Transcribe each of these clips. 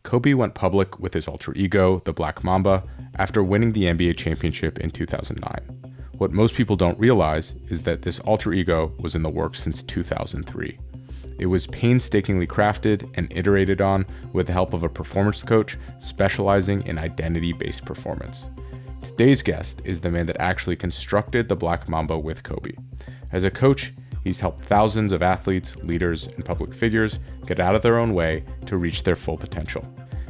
Kobe went public with his alter ego, the Black Mamba, after winning the NBA championship in 2009. What most people don't realize is that this alter ego was in the works since 2003. It was painstakingly crafted and iterated on with the help of a performance coach specializing in identity-based performance. Today's guest is the man that actually constructed the Black Mamba with Kobe. As a coach, he's helped thousands of athletes, leaders, and public figures get out of their own way to reach their full potential.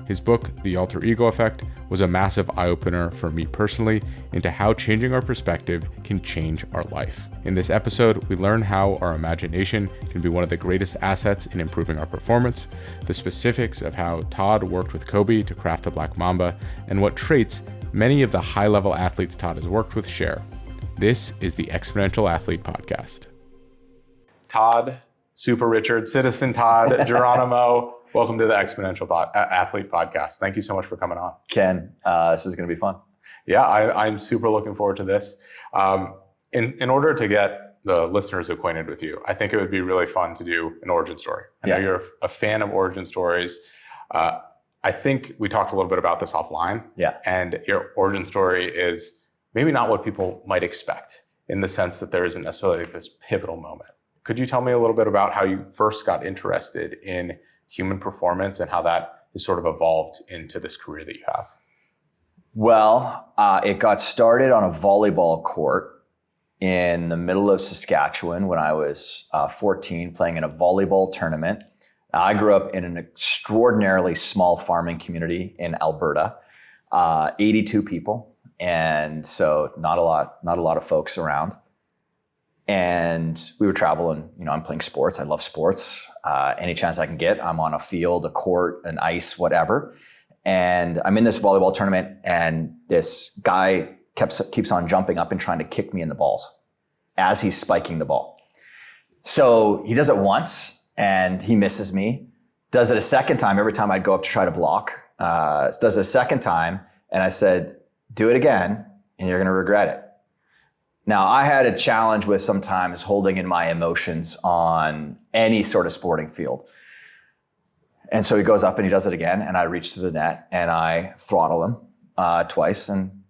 His book, The Alter Ego Effect, was a massive eye-opener for me personally into how changing our perspective can change our life. In this episode, we learn how our imagination can be one of the greatest assets in improving our performance, the specifics of how Todd worked with Kobe to craft the Black Mamba, and what traits many of the high-level athletes Todd has worked with share. This is the Exponential Athlete Podcast. Todd, Super Richard, Citizen Todd, Geronimo, welcome to the Exponential Athlete Podcast. Thank you so much for coming on. Ken, this is going to be fun. Yeah, I'm super looking forward to this. In order to get the listeners acquainted with you, I think it would be really fun to do an origin story. I know you're a fan of origin stories. I think we talked a little bit about this offline. Yeah. And your origin story is maybe not what people might expect in the sense that there isn't necessarily this pivotal moment. Could you tell me a little bit about how you first got interested in human performance and how that has sort of evolved into this career that you have? Well, it got started on a volleyball court in the middle of Saskatchewan when I was 14, playing in a volleyball tournament. I grew up in an extraordinarily small farming community in Alberta, 82 people, and so not a lot of folks around. And we would travel, and I'm playing sports. I love sports. Any chance I can get, I'm on a field, a court, an ice, whatever. And I'm in this volleyball tournament, and this guy keeps on jumping up and trying to kick me in the balls as he's spiking the ball. So he does it once, and he misses me. Does it a second time. Every time I'd go up to try to block, does it a second time, and I said, "Do it again, and you're going to regret it." Now, I had a challenge with sometimes holding in my emotions on any sort of sporting field. And so he goes up and he does it again, and I reach to the net and I throttle him twice. And,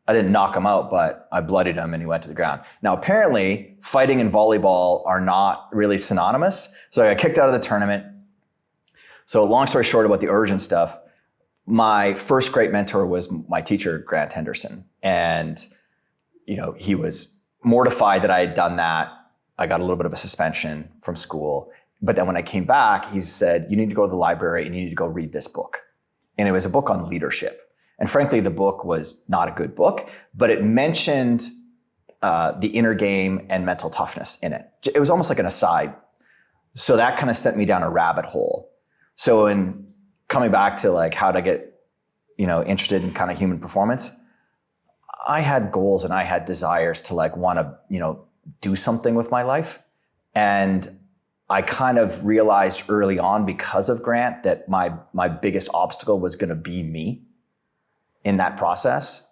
I didn't knock him out, but I bloodied him and he went to the ground. Now, apparently, fighting and volleyball are not really synonymous. So I got kicked out of the tournament. So long story short about the origin stuff, my first great mentor was my teacher, Grant Henderson. And he was mortified that I had done that. I got a little bit of a suspension from school. But then when I came back, he said, "You need to go to the library and you need to go read this book." And it was a book on leadership. And frankly, the book was not a good book, but it mentioned the inner game and mental toughness in it. It was almost like an aside. So that kind of sent me down a rabbit hole. So in coming back to like how to get, interested in kind of human performance, I had goals and I had desires to want to, do something with my life. And I kind of realized early on because of Grant that my biggest obstacle was going to be me in that process.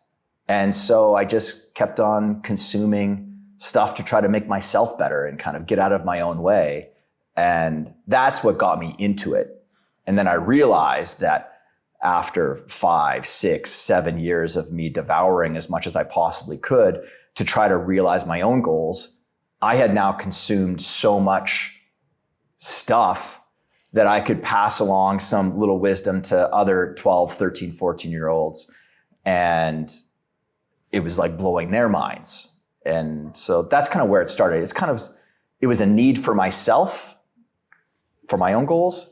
And so I just kept on consuming stuff to try to make myself better and kind of get out of my own way. And that's what got me into it. And then I realized that after 5, 6, 7 years of me devouring as much as I possibly could to try to realize my own goals, I had now consumed so much stuff that I could pass along some little wisdom to other 12, 13, 14-year-olds. And it was like blowing their minds. And so that's kind of where it started. It was a need for myself, for my own goals.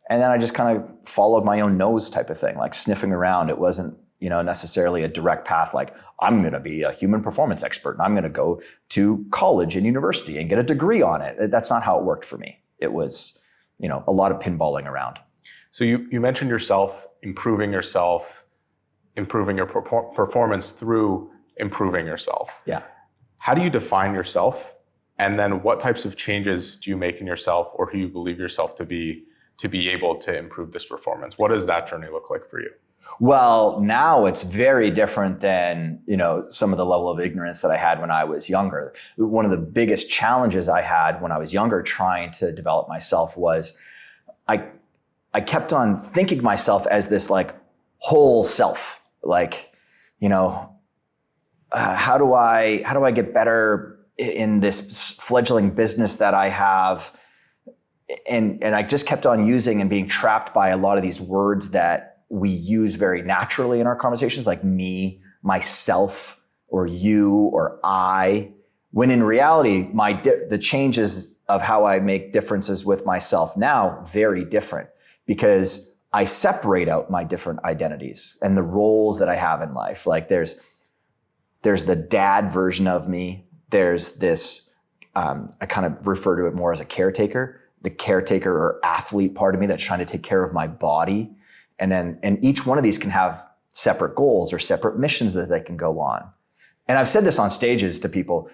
And then I just kind of followed my own nose type of thing, like sniffing around. It wasn't, necessarily a direct path, like I'm going to be a human performance expert and I'm going to go to college and university and get a degree on it. That's not how it worked for me. It was, a lot of pinballing around. So you mentioned improving your performance through improving yourself. Yeah. How do you define yourself? And then what types of changes do you make in yourself or who you believe yourself to be able to improve this performance? What does that journey look like for you? Well, now it's very different than, some of the level of ignorance that I had when I was younger. One of the biggest challenges I had when I was younger trying to develop myself was I I kept on thinking myself as this like whole self, like, how do I get better in this fledgling business that I have? And I just kept on using and being trapped by a lot of these words that we use very naturally in our conversations, like me, myself, or you, or I, when in reality, the changes of how I make differences with myself now, very different, because I separate out my different identities and the roles that I have in life. Like there's the dad version of me. There's this, I kind of refer to it more as a caretaker, the caretaker or athlete part of me that's trying to take care of my body. And each one of these can have separate goals or separate missions that they can go on. And I've said this on stages to people.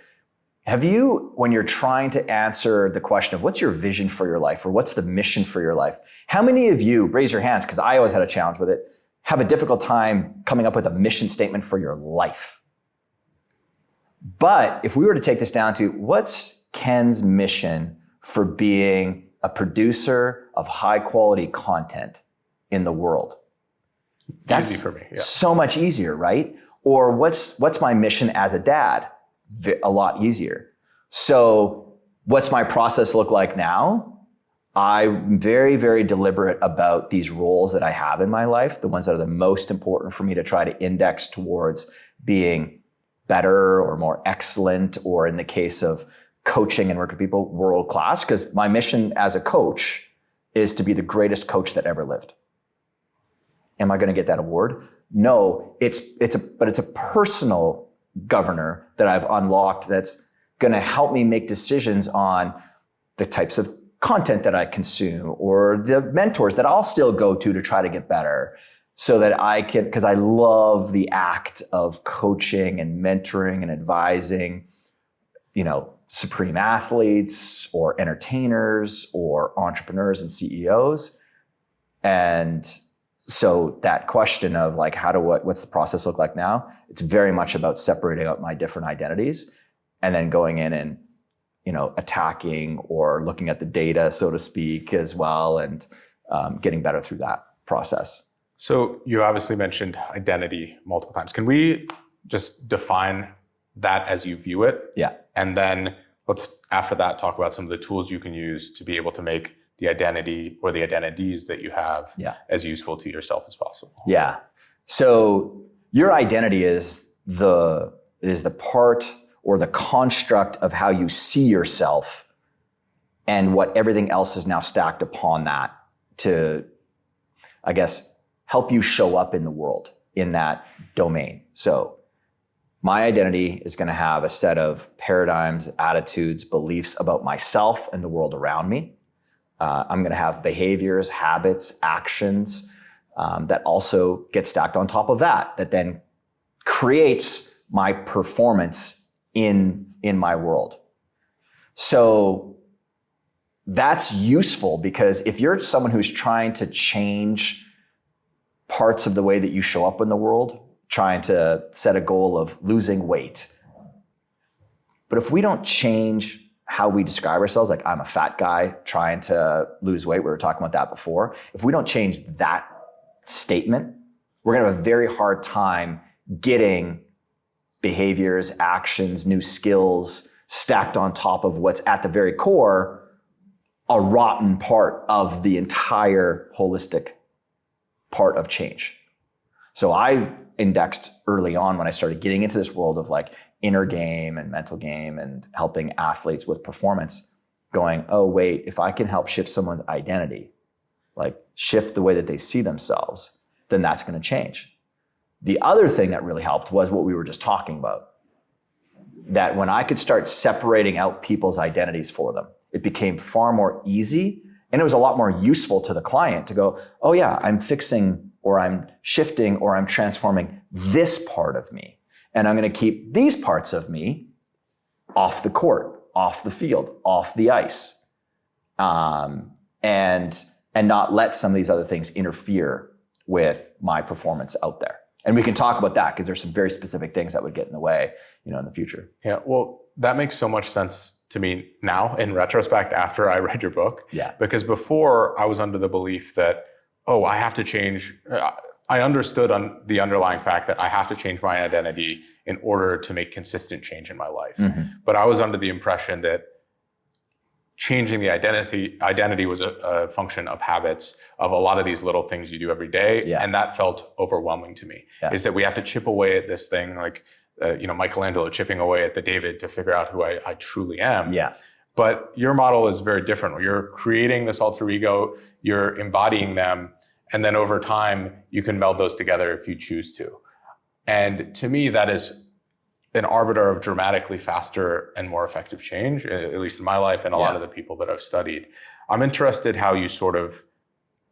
Have you, when you're trying to answer the question of what's your vision for your life or what's the mission for your life, how many of you, raise your hands, because I always had a challenge with it, have a difficult time coming up with a mission statement for your life? But if we were to take this down to what's Ken's mission for being a producer of high quality content in the world? That's easy for me. Yeah. So much easier, right? Or what's my mission as a dad? A lot easier. So what's my process look like now? I'm very, very deliberate about these roles that I have in my life, the ones that are the most important for me to try to index towards being better or more excellent, or in the case of coaching and working with people, world class, because my mission as a coach is to be the greatest coach that ever lived. Am I going to get that award? No, it's a personal governor that I've unlocked that's going to help me make decisions on the types of content that I consume or the mentors that I'll still go to try to get better, so that I can, because I love the act of coaching and mentoring and advising, supreme athletes or entertainers or entrepreneurs and CEOs. And so that question of like, what's the process look like now? It's very much about separating out my different identities and then going in and, attacking or looking at the data, so to speak, as well, and getting better through that process. So you obviously mentioned identity multiple times. Can we just define that as you view it? Yeah. And then let's, after that, talk about some of the tools you can use to be able to make the identity or the identities that you have as useful to yourself as possible. Yeah. So your identity is the part or the construct of how you see yourself and what everything else is now stacked upon that to, I guess, help you show up in the world in that domain. So my identity is going to have a set of paradigms, attitudes, beliefs about myself and the world around me. I'm going to have behaviors, habits, actions that also get stacked on top of that then creates my performance in my world. So that's useful, because if you're someone who's trying to change parts of the way that you show up in the world, trying to set a goal of losing weight, but if we don't change how we describe ourselves, like I'm a fat guy trying to lose weight, we were talking about that before. If we don't change that statement, we're going to have a very hard time getting behaviors, actions, new skills stacked on top of what's at the very core, a rotten part of the entire holistic part of change. So I indexed early on when I started getting into this world of like inner game and mental game and helping athletes with performance, going, oh wait, if I can help shift someone's identity, like shift the way that they see themselves, then that's going to change. The other thing that really helped was what we were just talking about, that when I could start separating out people's identities for them, it became far more easy, and it was a lot more useful to the client to go, oh yeah, I'm fixing or I'm shifting or I'm transforming this part of me. And I'm going to keep these parts of me off the court, off the field, off the ice, and not let some of these other things interfere with my performance out there. And we can talk about that because there's some very specific things that would get in the way, in the future. Yeah, well, that makes so much sense to me now in retrospect after I read your book. Yeah. Because before I was under the belief that oh, I have to change. I understood the underlying fact that I have to change my identity in order to make consistent change in my life. But I was under the impression that changing the identity was a function of habits, of a lot of these little things you do every day. Yeah. And that felt overwhelming to me, is that we have to chip away at this thing, like, Michelangelo chipping away at the David to figure out who I truly am. Yeah. But your model is very different. You're creating this alter ego, you're embodying them, and then over time, you can meld those together if you choose to. And to me, that is an arbiter of dramatically faster and more effective change, at least in my life and a lot of the people that I've studied. I'm interested how you sort of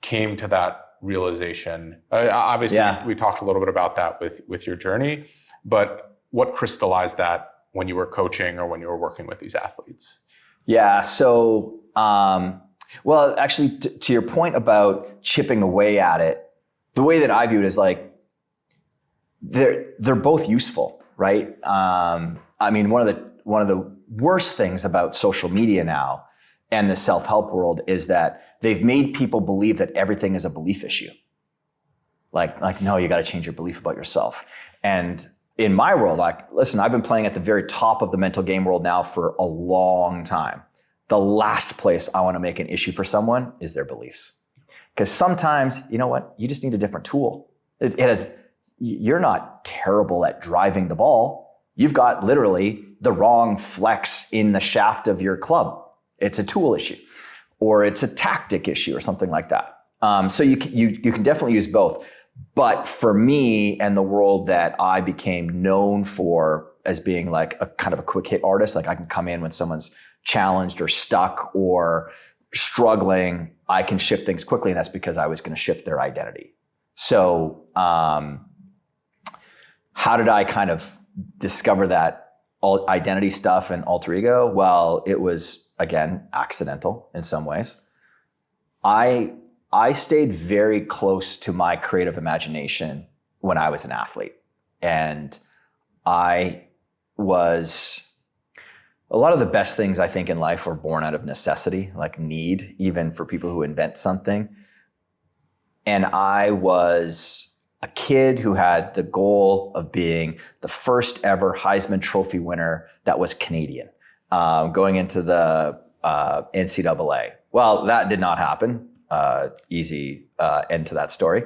came to that realization. Obviously, we talked a little bit about that with your journey, but what crystallized that when you were coaching or when you were working with these athletes? Yeah, so, well, actually, to your point about chipping away at it, the way that I view it is like, they're both useful, right? I mean, one of the worst things about social media now and the self-help world is that they've made people believe that everything is a belief issue. Like, no, you got to change your belief about yourself. And in my world, listen, I've been playing at the very top of the mental game world now for a long time. The last place I want to make an issue for someone is their beliefs. Because sometimes, you know what? You just need a different tool. You're not terrible at driving the ball. You've got literally the wrong flex in the shaft of your club. It's a tool issue, or it's a tactic issue, or something like that. So you can definitely use both. But for me and the world that I became known for as being like a kind of a quick hit artist, like I can come in when someone's challenged or stuck or struggling, I can shift things quickly. And that's because I was going to shift their identity. So how did I kind of discover that identity stuff and alter ego? Well, it was, again, accidental in some ways. I stayed very close to my creative imagination when I was an athlete. And a lot of the best things I think in life were born out of necessity, like need, even for people who invent something. And I was a kid who had the goal of being the first ever Heisman Trophy winner that was Canadian, going into the NCAA. Well, that did not happen. Easy end to that story.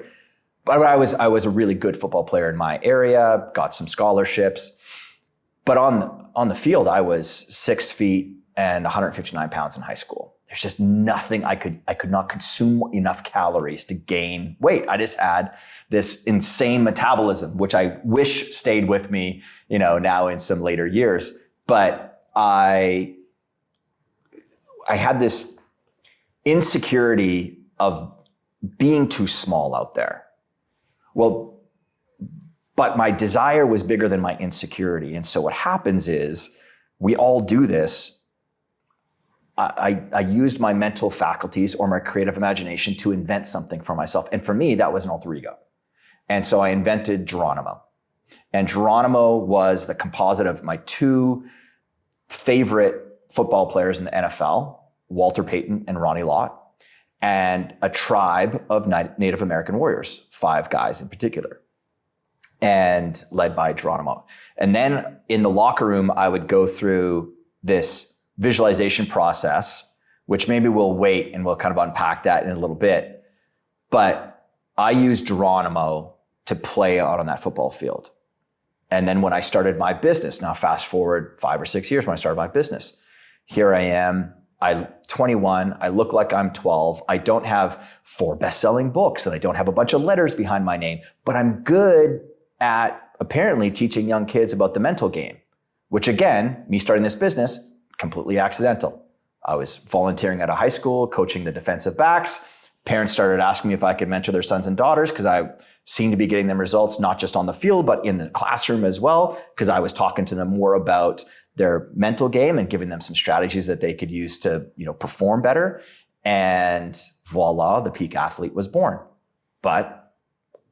But I was a really good football player in my area, got some scholarships. But on the field, I was 6 feet and 159 pounds in high school. There's just nothing I could not consume enough calories to gain weight. I just had this insane metabolism, which I wish stayed with me, now in some later years. But I had this insecurity of being too small out there. Well, but my desire was bigger than my insecurity. And so what happens is we all do this. I used my mental faculties or my creative imagination to invent something for myself. And for me, that was an alter ego. And so I invented Geronimo. And Geronimo was the composite of my two favorite football players in the NFL, Walter Payton and Ronnie Lott, and a tribe of Native American warriors, 5 guys in particular, and led by Geronimo. And then in the locker room, I would go through this visualization process, which maybe we'll wait and we'll kind of unpack that in a little bit. But I used Geronimo to play out on that football field. And then when I started my business, now fast forward 5 or 6 years when I started my business, here I am, I'm 21, I look like I'm 12, I don't have 4 best-selling books, and I don't have a bunch of letters behind my name, but I'm good at apparently teaching young kids about the mental game, which again, me starting this business, completely accidental. I was volunteering at a high school, coaching the defensive backs. Parents started asking me if I could mentor their sons and daughters because I seemed to be getting them results, not just on the field, but in the classroom as well, because I was talking to them more about their mental game and giving them some strategies that they could use to, perform better. And voila, the peak athlete was born. But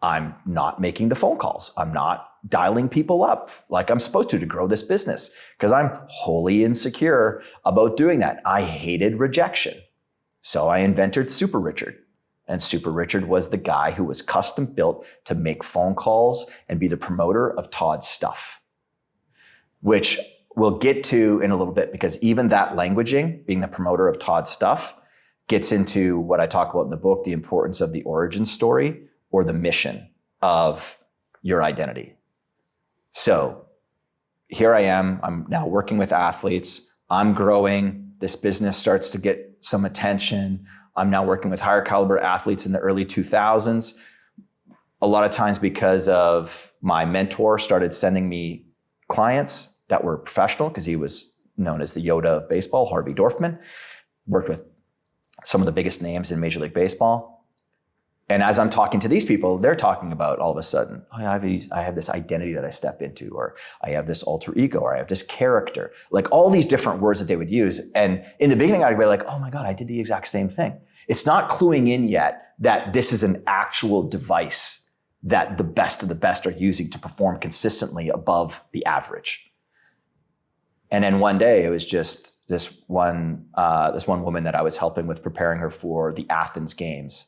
I'm not making the phone calls. I'm not dialing people up like I'm supposed to grow this business because I'm wholly insecure about doing that. I hated rejection. So I invented Super Richard. And Super Richard was the guy who was custom built to make phone calls and be the promoter of Todd's stuff, which we'll get to in a little bit, because even that languaging, being the promoter of Todd's stuff, gets into what I talk about in the book, the importance of the origin story or the mission of your identity. So here I am, I'm now working with athletes, I'm growing, this business starts to get some attention. I'm now working with higher caliber athletes in the early 2000s. A lot of times because of my mentor started sending me clients that were professional, because he was known as the Yoda of baseball, Harvey Dorfman, worked with some of the biggest names in Major League Baseball. And as I'm talking to these people, they're talking about all of a sudden, oh, I have this identity that I step into, or I have this alter ego, or I have this character, like all these different words that they would use. And in the beginning, I'd be like, oh my God, I did the exact same thing. It's not cluing in yet that this is an actual device that the best of the best are using to perform consistently above the average. And then one day it was just this one woman that I was helping with, preparing her for the Athens Games,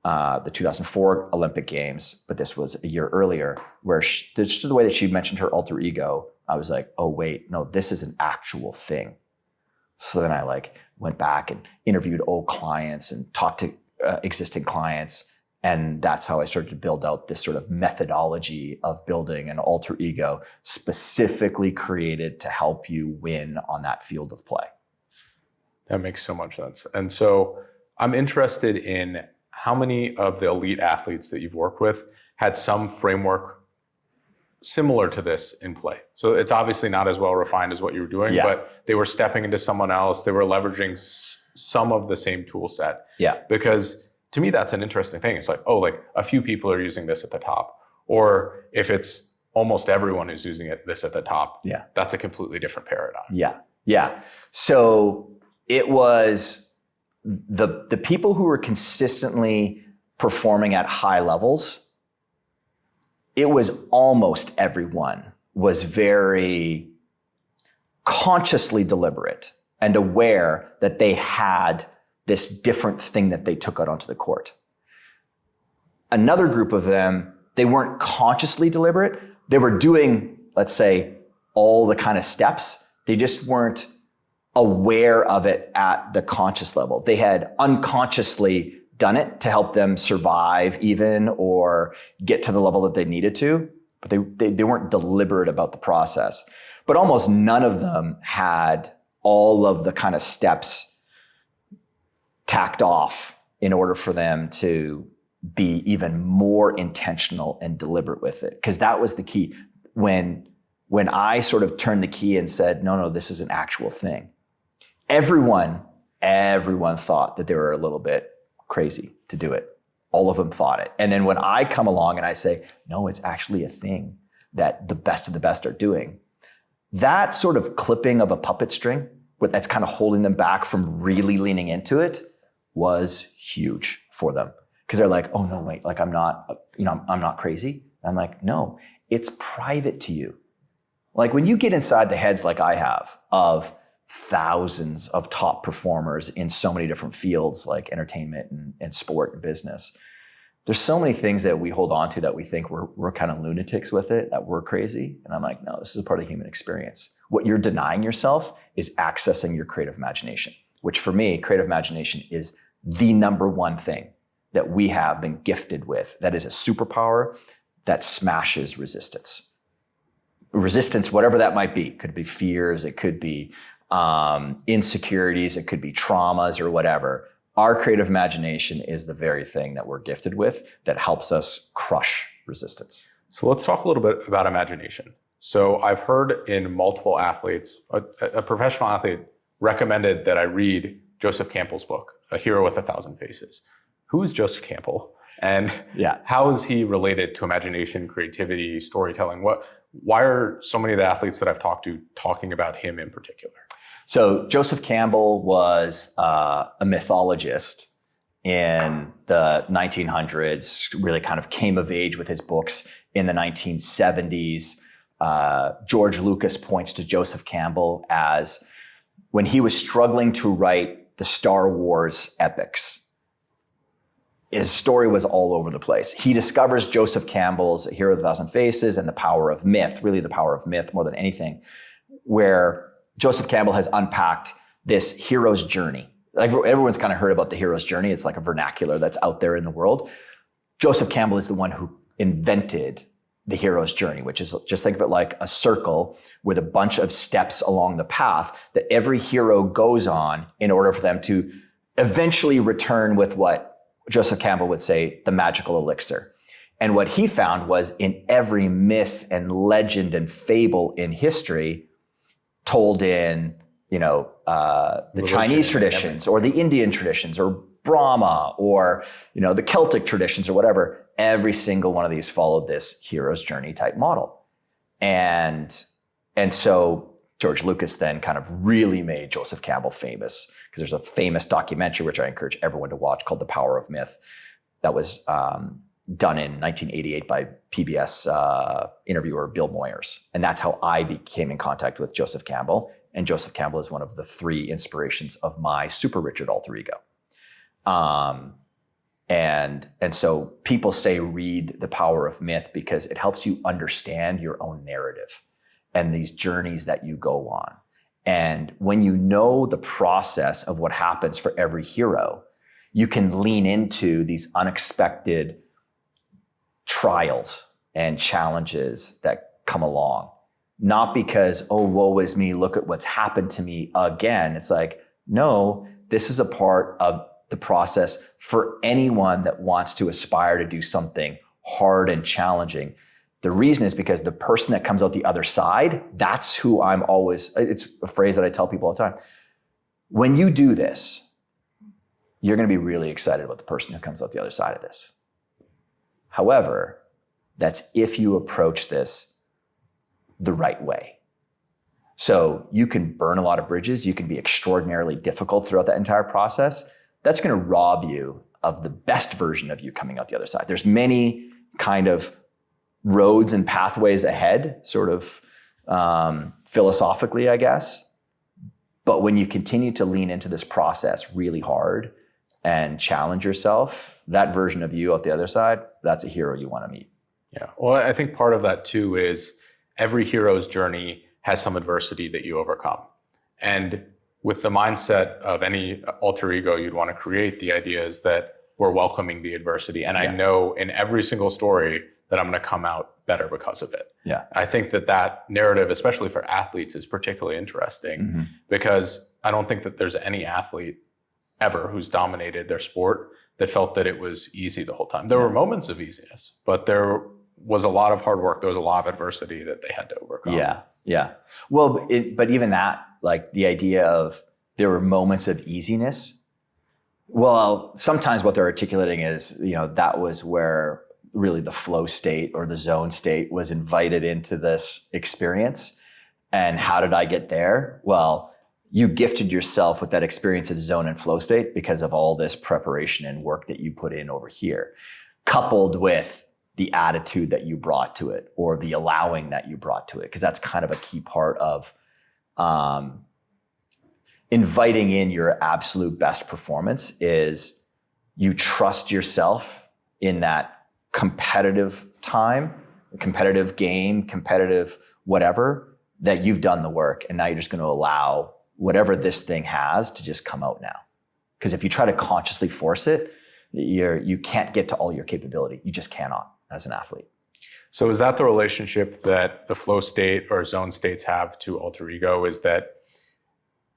the 2004 Olympic Games, but this was a year earlier, where just the way that she mentioned her alter ego, I was like, oh wait, no, this is an actual thing. So then I went back and interviewed old clients and talked to existing clients. And that's how I started to build out this sort of methodology of building an alter ego specifically created to help you win on that field of play. That makes so much sense. And so I'm interested in how many of the elite athletes that you've worked with had some framework similar to this in play. So it's obviously not as well refined as what you were doing, but they were stepping into someone else. They were leveraging some of the same tool set. Yeah. Because to me, that's an interesting thing. It's like, oh, like a few people are using this at the top. Or if it's almost everyone who's using this at the top, that's a completely different paradigm. Yeah. So it was the people who were consistently performing at high levels, it was almost everyone was very consciously deliberate and aware that they had this different thing that they took out onto the court. Another group of them, they weren't consciously deliberate. They were doing, let's say, all the kind of steps. They just weren't aware of it at the conscious level. They had unconsciously done it to help them survive even or get to the level that they needed to, but they weren't deliberate about the process. But almost none of them had all of the kind of steps tacked off in order for them to be even more intentional and deliberate with it. Because that was the key. When I sort of turned the key and said, no, this is an actual thing, everyone thought that they were a little bit crazy to do it. All of them thought it. And then when I come along and I say, no, it's actually a thing that the best of the best are doing, that sort of clipping of a puppet string that's kind of holding them back from really leaning into it was huge for them. Because they're like, oh no, wait, like I'm not crazy. And I'm like, no, it's private to you. Like when you get inside the heads like I have of thousands of top performers in so many different fields like entertainment and sport and business, there's so many things that we hold on to that we think we're kind of lunatics with it, that we're crazy. And I'm like, no, this is a part of the human experience. What you're denying yourself is accessing your creative imagination, which for me, creative imagination is the number one thing that we have been gifted with. That is a superpower that smashes resistance. Resistance, whatever that might be. It could be fears, it could be insecurities, it could be traumas or whatever. Our creative imagination is the very thing that we're gifted with that helps us crush resistance. So let's talk a little bit about imagination. So I've heard in multiple athletes, a professional athlete recommended that I read Joseph Campbell's book, A Hero with 1,000 Faces. Who is Joseph Campbell? And how is he related to imagination, creativity, storytelling? Why are so many of the athletes that I've talked to talking about him in particular? So Joseph Campbell was a mythologist in the 1900s, really kind of came of age with his books in the 1970s. George Lucas points to Joseph Campbell as when he was struggling to write the Star Wars epics, his story was all over the place. He discovers Joseph Campbell's Hero of the Thousand Faces and the power of myth, really the power of myth more than anything, where Joseph Campbell has unpacked this hero's journey. Like everyone's kind of heard about the hero's journey. It's like a vernacular that's out there in the world. Joseph Campbell is the one who invented the hero's journey, which is, just think of it like a circle with a bunch of steps along the path that every hero goes on in order for them to eventually return with what Joseph Campbell would say, the magical elixir. And what he found was in every myth and legend and fable in history, told in, the Chinese traditions or the Indian traditions or Brahma or, the Celtic traditions or whatever, every single one of these followed this hero's journey type model. And so George Lucas then kind of really made Joseph Campbell famous, because there's a famous documentary, which I encourage everyone to watch, called The Power of Myth, that was done in 1988 by PBS interviewer Bill Moyers. And that's how I became in contact with Joseph Campbell. And Joseph Campbell is one of the 3 inspirations of my Super Richard alter ego. And so people say read The Power of Myth because it helps you understand your own narrative and these journeys that you go on. And when you know the process of what happens for every hero, you can lean into these unexpected trials and challenges that come along. Not because, oh, woe is me, look at what's happened to me again. It's like, no, this is a part of the process for anyone that wants to aspire to do something hard and challenging. The reason is because the person that comes out the other side, that's who I'm always, it's a phrase that I tell people all the time. When you do this, you're going to be really excited about the person who comes out the other side of this. However, that's if you approach this the right way. So you can burn a lot of bridges. You can be extraordinarily difficult throughout that entire process. That's going to rob you of the best version of you coming out the other side. There's many kind of roads and pathways ahead, sort of philosophically, I guess. But when you continue to lean into this process really hard and challenge yourself, that version of you out the other side, that's a hero you want to meet. Yeah. Well, I think part of that too is every hero's journey has some adversity that you overcome. And with the mindset of any alter ego you'd want to create, the idea is that we're welcoming the adversity. And I know in every single story that I'm going to come out better because of it. Yeah. I think that narrative, especially for athletes, is particularly interesting because I don't think that there's any athlete ever who's dominated their sport that felt that it was easy the whole time. There were moments of easiness, but there was a lot of hard work. There was a lot of adversity that they had to overcome. Yeah. Well, but even that, like the idea of there were moments of easiness. Well, sometimes what they're articulating is, that was where really the flow state or the zone state was invited into this experience. And how did I get there? Well, you gifted yourself with that experience of zone and flow state because of all this preparation and work that you put in over here, coupled with the attitude that you brought to it or the allowing that you brought to it. Because that's kind of a key part of inviting in your absolute best performance is you trust yourself in that competitive time, competitive game, competitive whatever, that you've done the work. And now you're just going to allow whatever this thing has to just come out now. Because if you try to consciously force it, you can't get to all your capability. You just cannot as an athlete. So is that the relationship that the flow state or zone states have to alter ego, is that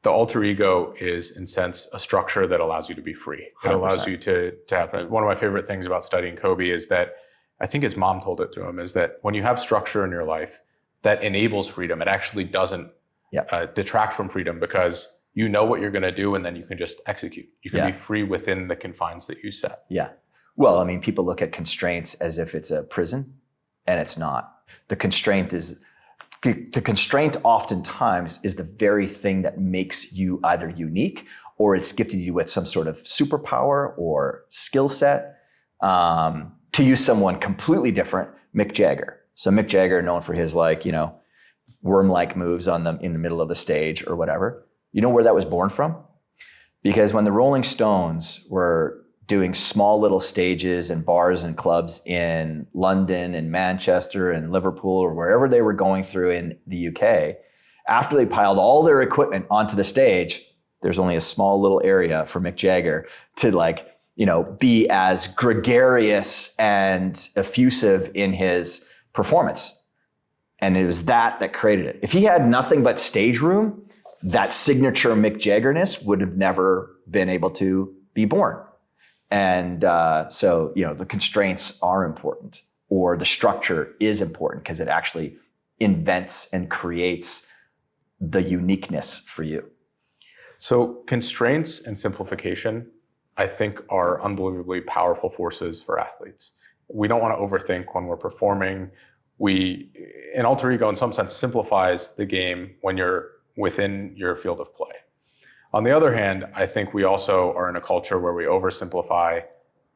the alter ego is, in a sense, a structure that allows you to be free. It 100%. allows you to have, one of my favorite things about studying Kobe is that, I think his mom told it to him, is that when you have structure in your life that enables freedom, it actually doesn't detract from freedom, because you know what you're going to do and then you can just execute. You can be free within the confines that you set. Yeah. Well, I mean, people look at constraints as if it's a prison, and it's not. The constraint oftentimes is the very thing that makes you either unique or it's gifted you with some sort of superpower or skill set. To use someone completely different, Mick Jagger. So Mick Jagger, known for his worm-like moves in the middle of the stage or whatever. You know where that was born from? Because when the Rolling Stones were doing small little stages and bars and clubs in London and Manchester and Liverpool or wherever they were going through in the UK, after they piled all their equipment onto the stage, there's only a small little area for Mick Jagger to be as gregarious and effusive in his performance. And it was that created it. If he had nothing but stage room, that signature Mick Jaggerness would have never been able to be born. And so the constraints are important, or the structure is important because it actually invents and creates the uniqueness for you. So constraints and simplification, I think, are unbelievably powerful forces for athletes. We don't want to overthink when we're performing. An alter ego, in some sense, simplifies the game when you're within your field of play. On the other hand, I think we also are in a culture where we oversimplify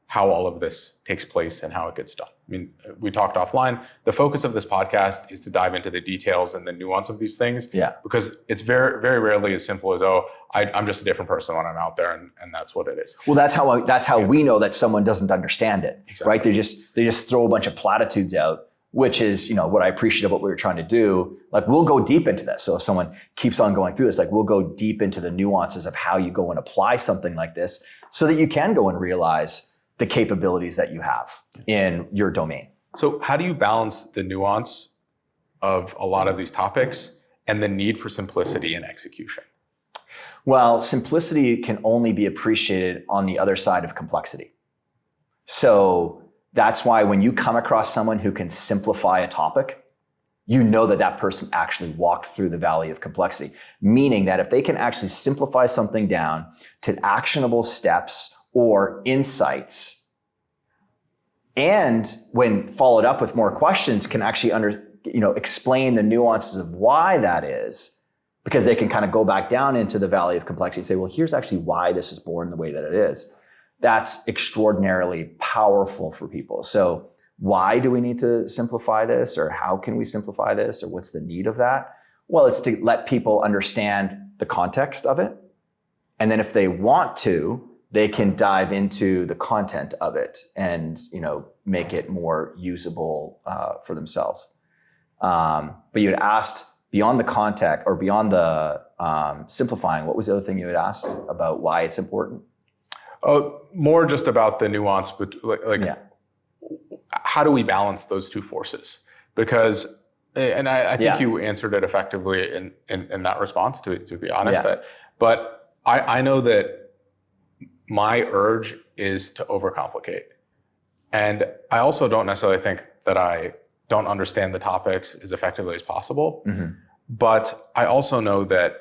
how all of this takes place and how it gets done. I mean, we talked offline. The focus of this podcast is to dive into the details and the nuance of these things. Yeah. Because it's very, very rarely as simple as, I'm just a different person when I'm out there, and that's what it is. Well, that's how we know that someone doesn't understand it, exactly. Right? They just throw a bunch of platitudes out, which is, what I appreciate about what we're trying to do. Like, we'll go deep into this. So if someone keeps on going through this, like, we'll go deep into the nuances of how you go and apply something like this so that you can go and realize the capabilities that you have in your domain. So how do you balance the nuance of a lot of these topics and the need for simplicity in execution? Well, simplicity can only be appreciated on the other side of complexity. So that's why when you come across someone who can simplify a topic, you know that person actually walked through the valley of complexity, meaning that if they can actually simplify something down to actionable steps or insights, and when followed up with more questions, can actually explain the nuances of why that is, because they can kind of go back down into the valley of complexity and say, well, here's actually why this is born the way that it is. That's extraordinarily powerful for people. So why do we need to simplify this, or how can we simplify this, or what's the need of that? Well, it's to let people understand the context of it. And then if they want to, they can dive into the content of it and, make it more usable for themselves. But you had asked beyond the context, or beyond the simplifying, what was the other thing you had asked about why it's important? Oh, more just about the nuance, but how do we balance those two forces? Because, and I think you answered it effectively in that response, to be honest. But I know that my urge is to overcomplicate. And I also don't necessarily think that I don't understand the topics as effectively as possible. Mm-hmm. But I also know that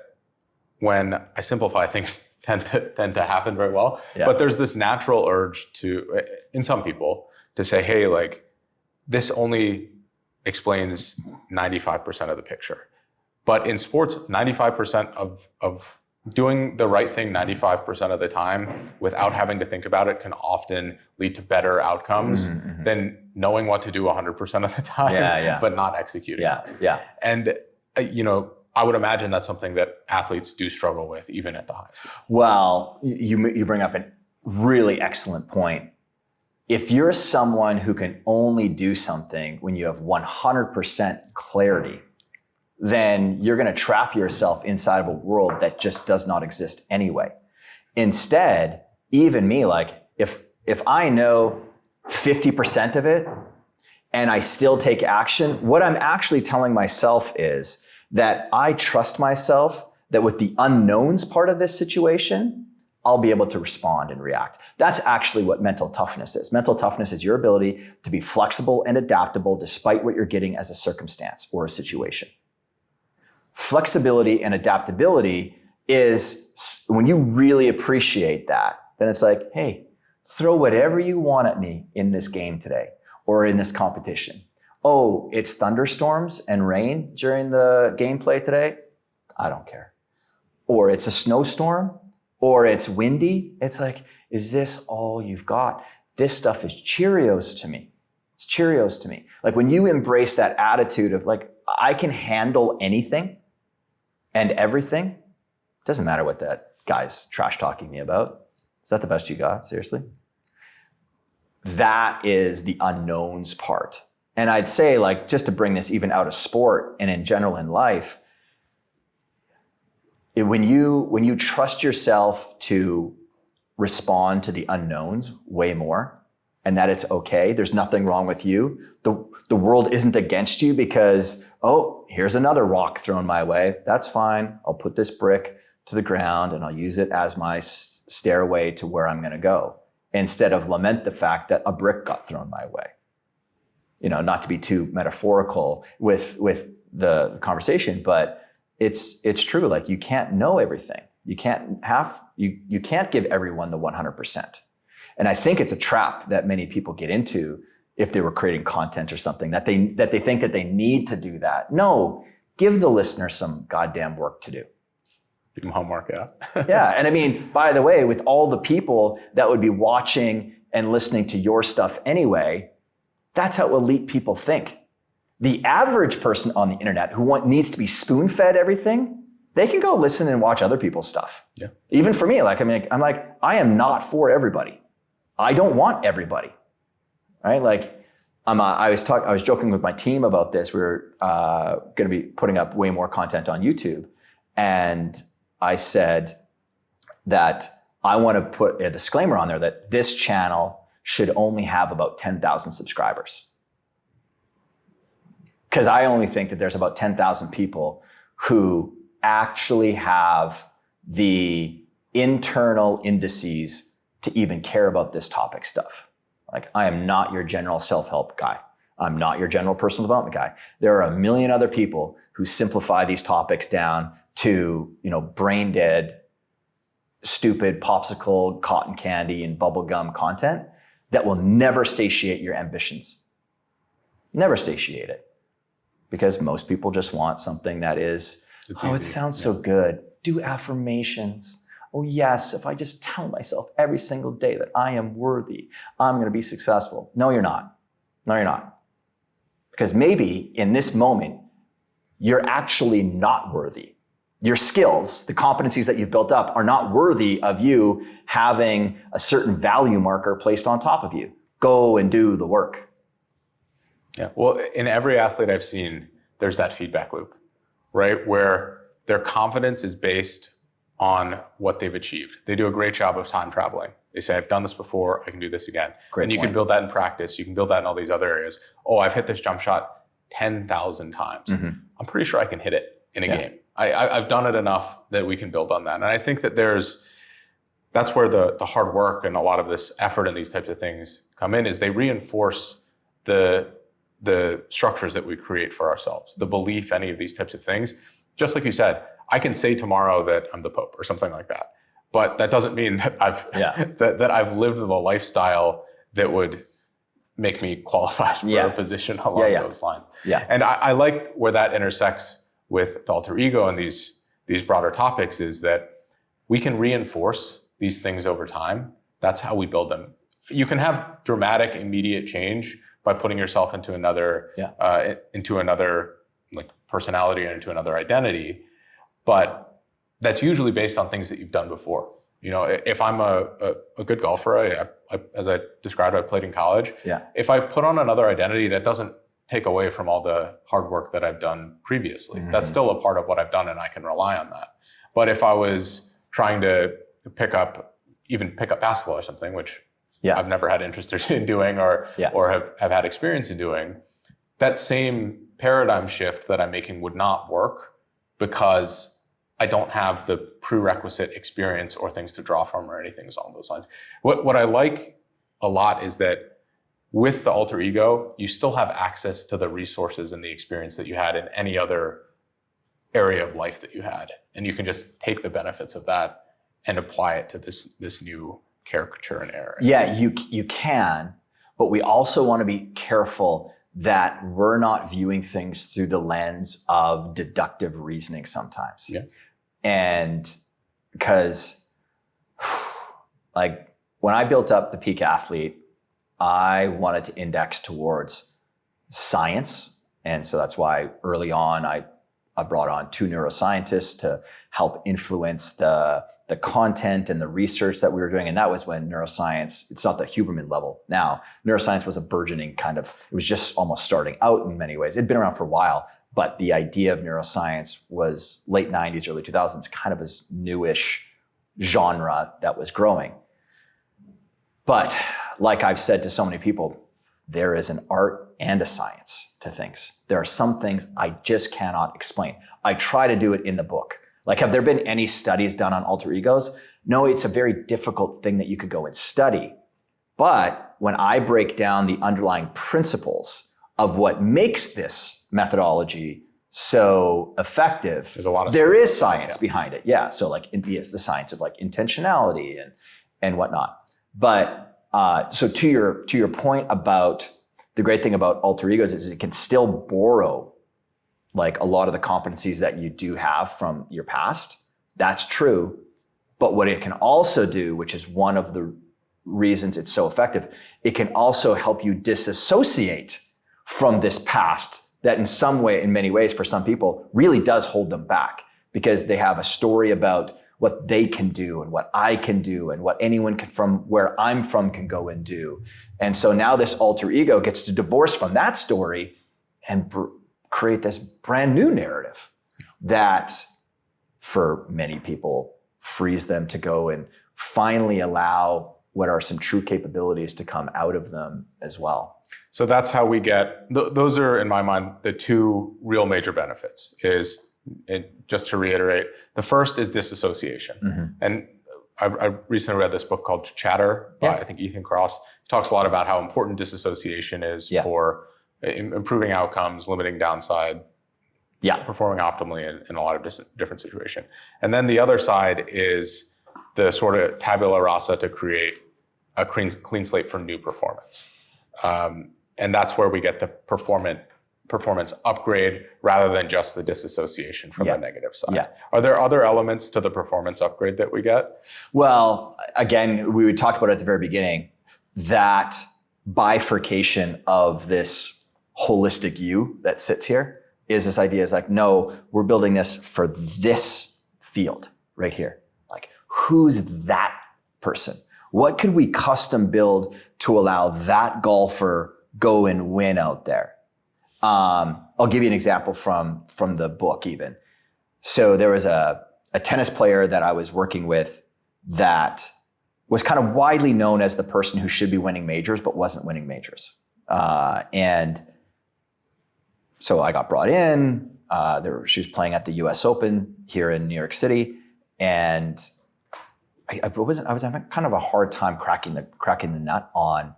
when I simplify, things tend to happen very well. Yeah. But there's this natural urge in some people, to say, hey, like, this only explains 95% of the picture. But in sports, 95% of doing the right thing 95% of the time without having to think about it can often lead to better outcomes than knowing what to do 100% of the time, but not executing. And, I would imagine that's something that athletes do struggle with, even at the highest level. Well, you bring up a really excellent point. If you're someone who can only do something when you have 100% clarity, then you're going to trap yourself inside of a world that just does not exist anyway. Instead, even me, like, if I know 50% of it and I still take action, what I'm actually telling myself is that I trust myself that with the unknowns part of this situation, I'll be able to respond and react. That's actually what mental toughness is. Mental toughness is your ability to be flexible and adaptable despite what you're getting as a circumstance or a situation. Flexibility and adaptability is when you really appreciate that, then it's like, hey, throw whatever you want at me in this game today or in this competition. Oh, it's thunderstorms and rain during the gameplay today? I don't care. Or it's a snowstorm, or it's windy. It's like, is this all you've got? This stuff is Cheerios to me. It's Cheerios to me. Like, when you embrace that attitude of, like, I can handle anything and everything, doesn't matter what that guy's trash talking me about. Is that the best you got? Seriously? that is the unknowns part. And I'd say, like, just to bring this even out of sport and in general in life, when you trust yourself to respond to the unknowns way more, and that it's okay, there's nothing wrong with you. The world isn't against you because, oh, here's another rock thrown my way. That's fine. I'll put this brick to the ground and I'll use it as my stairway to where I'm going to go, instead of lament the fact that a brick got thrown my way. You know, not to be too metaphorical with the conversation, but it's true. Like, you can't know everything. You can't give everyone the 100%. And I think it's a trap that many people get into if they were creating content or something, that they think that they need to do that. No, give the listener some goddamn work to do. Give them homework, yeah. Yeah, and I mean, by the way, with all the people that would be watching and listening to your stuff anyway, that's how elite people think. The average person on the internet who needs to be spoon-fed everything, they can go listen and watch other people's stuff. Yeah. Even for me, I am not for everybody. I don't want everybody, right? Like, I was joking with my team about this. We were going to be putting up way more content on YouTube, and I said that I want to put a disclaimer on there that this channel should only have about 10,000 subscribers. Because I only think that there's about 10,000 people who actually have the internal indices to even care about this topic stuff. Like, I am not your general self-help guy. I'm not your general personal development guy. There are a million other people who simplify these topics down to, brain dead, stupid popsicle, cotton candy, and bubblegum content that will never satiate your ambitions. Never satiate it. Because most people just want something that is, it sounds so good. Do affirmations. Oh yes, if I just tell myself every single day that I am worthy, I'm going to be successful. No, you're not. No, you're not. Because maybe in this moment, you're actually not worthy. Your skills, the competencies that you've built up, are not worthy of you having a certain value marker placed on top of you. Go and do the work. Yeah. Well, in every athlete I've seen, there's that feedback loop, right? Where their confidence is based on what they've achieved. They do a great job of time traveling. They say, I've done this before, I can do this again. Great and you point. can build that in practice. You can build that in all these other areas. Oh, I've hit this jump shot 10,000 times. Mm-hmm. I'm pretty sure I can hit it in a game. I've done it enough that we can build on that. And I think that that's where the hard work and a lot of this effort and these types of things come in, is they reinforce the structures that we create for ourselves, the belief, any of these types of things. Just like you said, I can say tomorrow that I'm the Pope or something like that, but that doesn't mean that I've lived the lifestyle that would make me qualified for a position along those lines. Yeah. And I like where that intersects with the alter ego and these broader topics, is that we can reinforce these things over time. That's how we build them. You can have dramatic, immediate change by putting yourself into another like personality or into another identity, but that's usually based on things that you've done before. If I'm a good golfer, I, as I described, I played in college. Yeah. If I put on another identity, that doesn't take away from all the hard work that I've done previously. Mm-hmm. That's still a part of what I've done, and I can rely on that. But if I was trying to pick up basketball or something, which I've never had interest in doing or have had experience in doing, that same paradigm shift that I'm making would not work, because I don't have the prerequisite experience or things to draw from or anything along those lines. What I like a lot is that with the alter ego, you still have access to the resources and the experience that you had in any other area of life that you had. And you can just take the benefits of that and apply it to this new caricature and error. Yeah, you can, but we also want to be careful that we're not viewing things through the lens of deductive reasoning sometimes. Yeah. And because, like, when I built up the Peak Athlete, I wanted to index towards science. And so that's why early on, I brought on 2 neuroscientists to help influence the the content and the research that we were doing. And that was when neuroscience, it's not the Huberman level now. Neuroscience was a burgeoning it was just almost starting out in many ways. It'd been around for a while, but the idea of neuroscience was late 90s, early 2000s, kind of this newish genre that was growing. But like I've said to so many people, there is an art and a science to things. There are some things I just cannot explain. I try to do it in the book. Like, have there been any studies done on alter egos? No, it's a very difficult thing that you could go and study. But when I break down the underlying principles of what makes this methodology so effective, there is science behind it. Yeah, so like it's the science of like intentionality and whatnot. But so to your point about the great thing about alter egos is it can still borrow like a lot of the competencies that you do have from your past. That's true. But what it can also do, which is one of the reasons it's so effective, it can also help you disassociate from this past that in some way, in many ways, for some people, really does hold them back because they have a story about what they can do and what I can do and what anyone from where I'm from can go and do. And so now this alter ego gets to divorce from that story and create this brand new narrative that for many people frees them to go and finally allow what are some true capabilities to come out of them as well. So that's how we get, those are in my mind, the two real major benefits is, just to reiterate, the first is disassociation. Mm-hmm. And I recently read this book called Chatter by, I think, Ethan Kross. He talks a lot about how important disassociation is for improving outcomes, limiting downside, performing optimally in a lot of different situations. And then the other side is the sort of tabula rasa to create a clean slate for new performance. And that's where we get the performance upgrade rather than just the disassociation from the negative side. Yeah. Are there other elements to the performance upgrade that we get? Well, again, we talked about it at the very beginning, that bifurcation of this holistic you that sits here is this idea is like, no, we're building this for this field right here. Like, who's that person? What could we custom build to allow that golfer go and win out there? I'll give you an example from the book even. So there was a tennis player that I was working with that was kind of widely known as the person who should be winning majors, but wasn't winning majors. And so I got brought in, she was playing at the US Open here in New York City. And I was having kind of a hard time cracking the nut on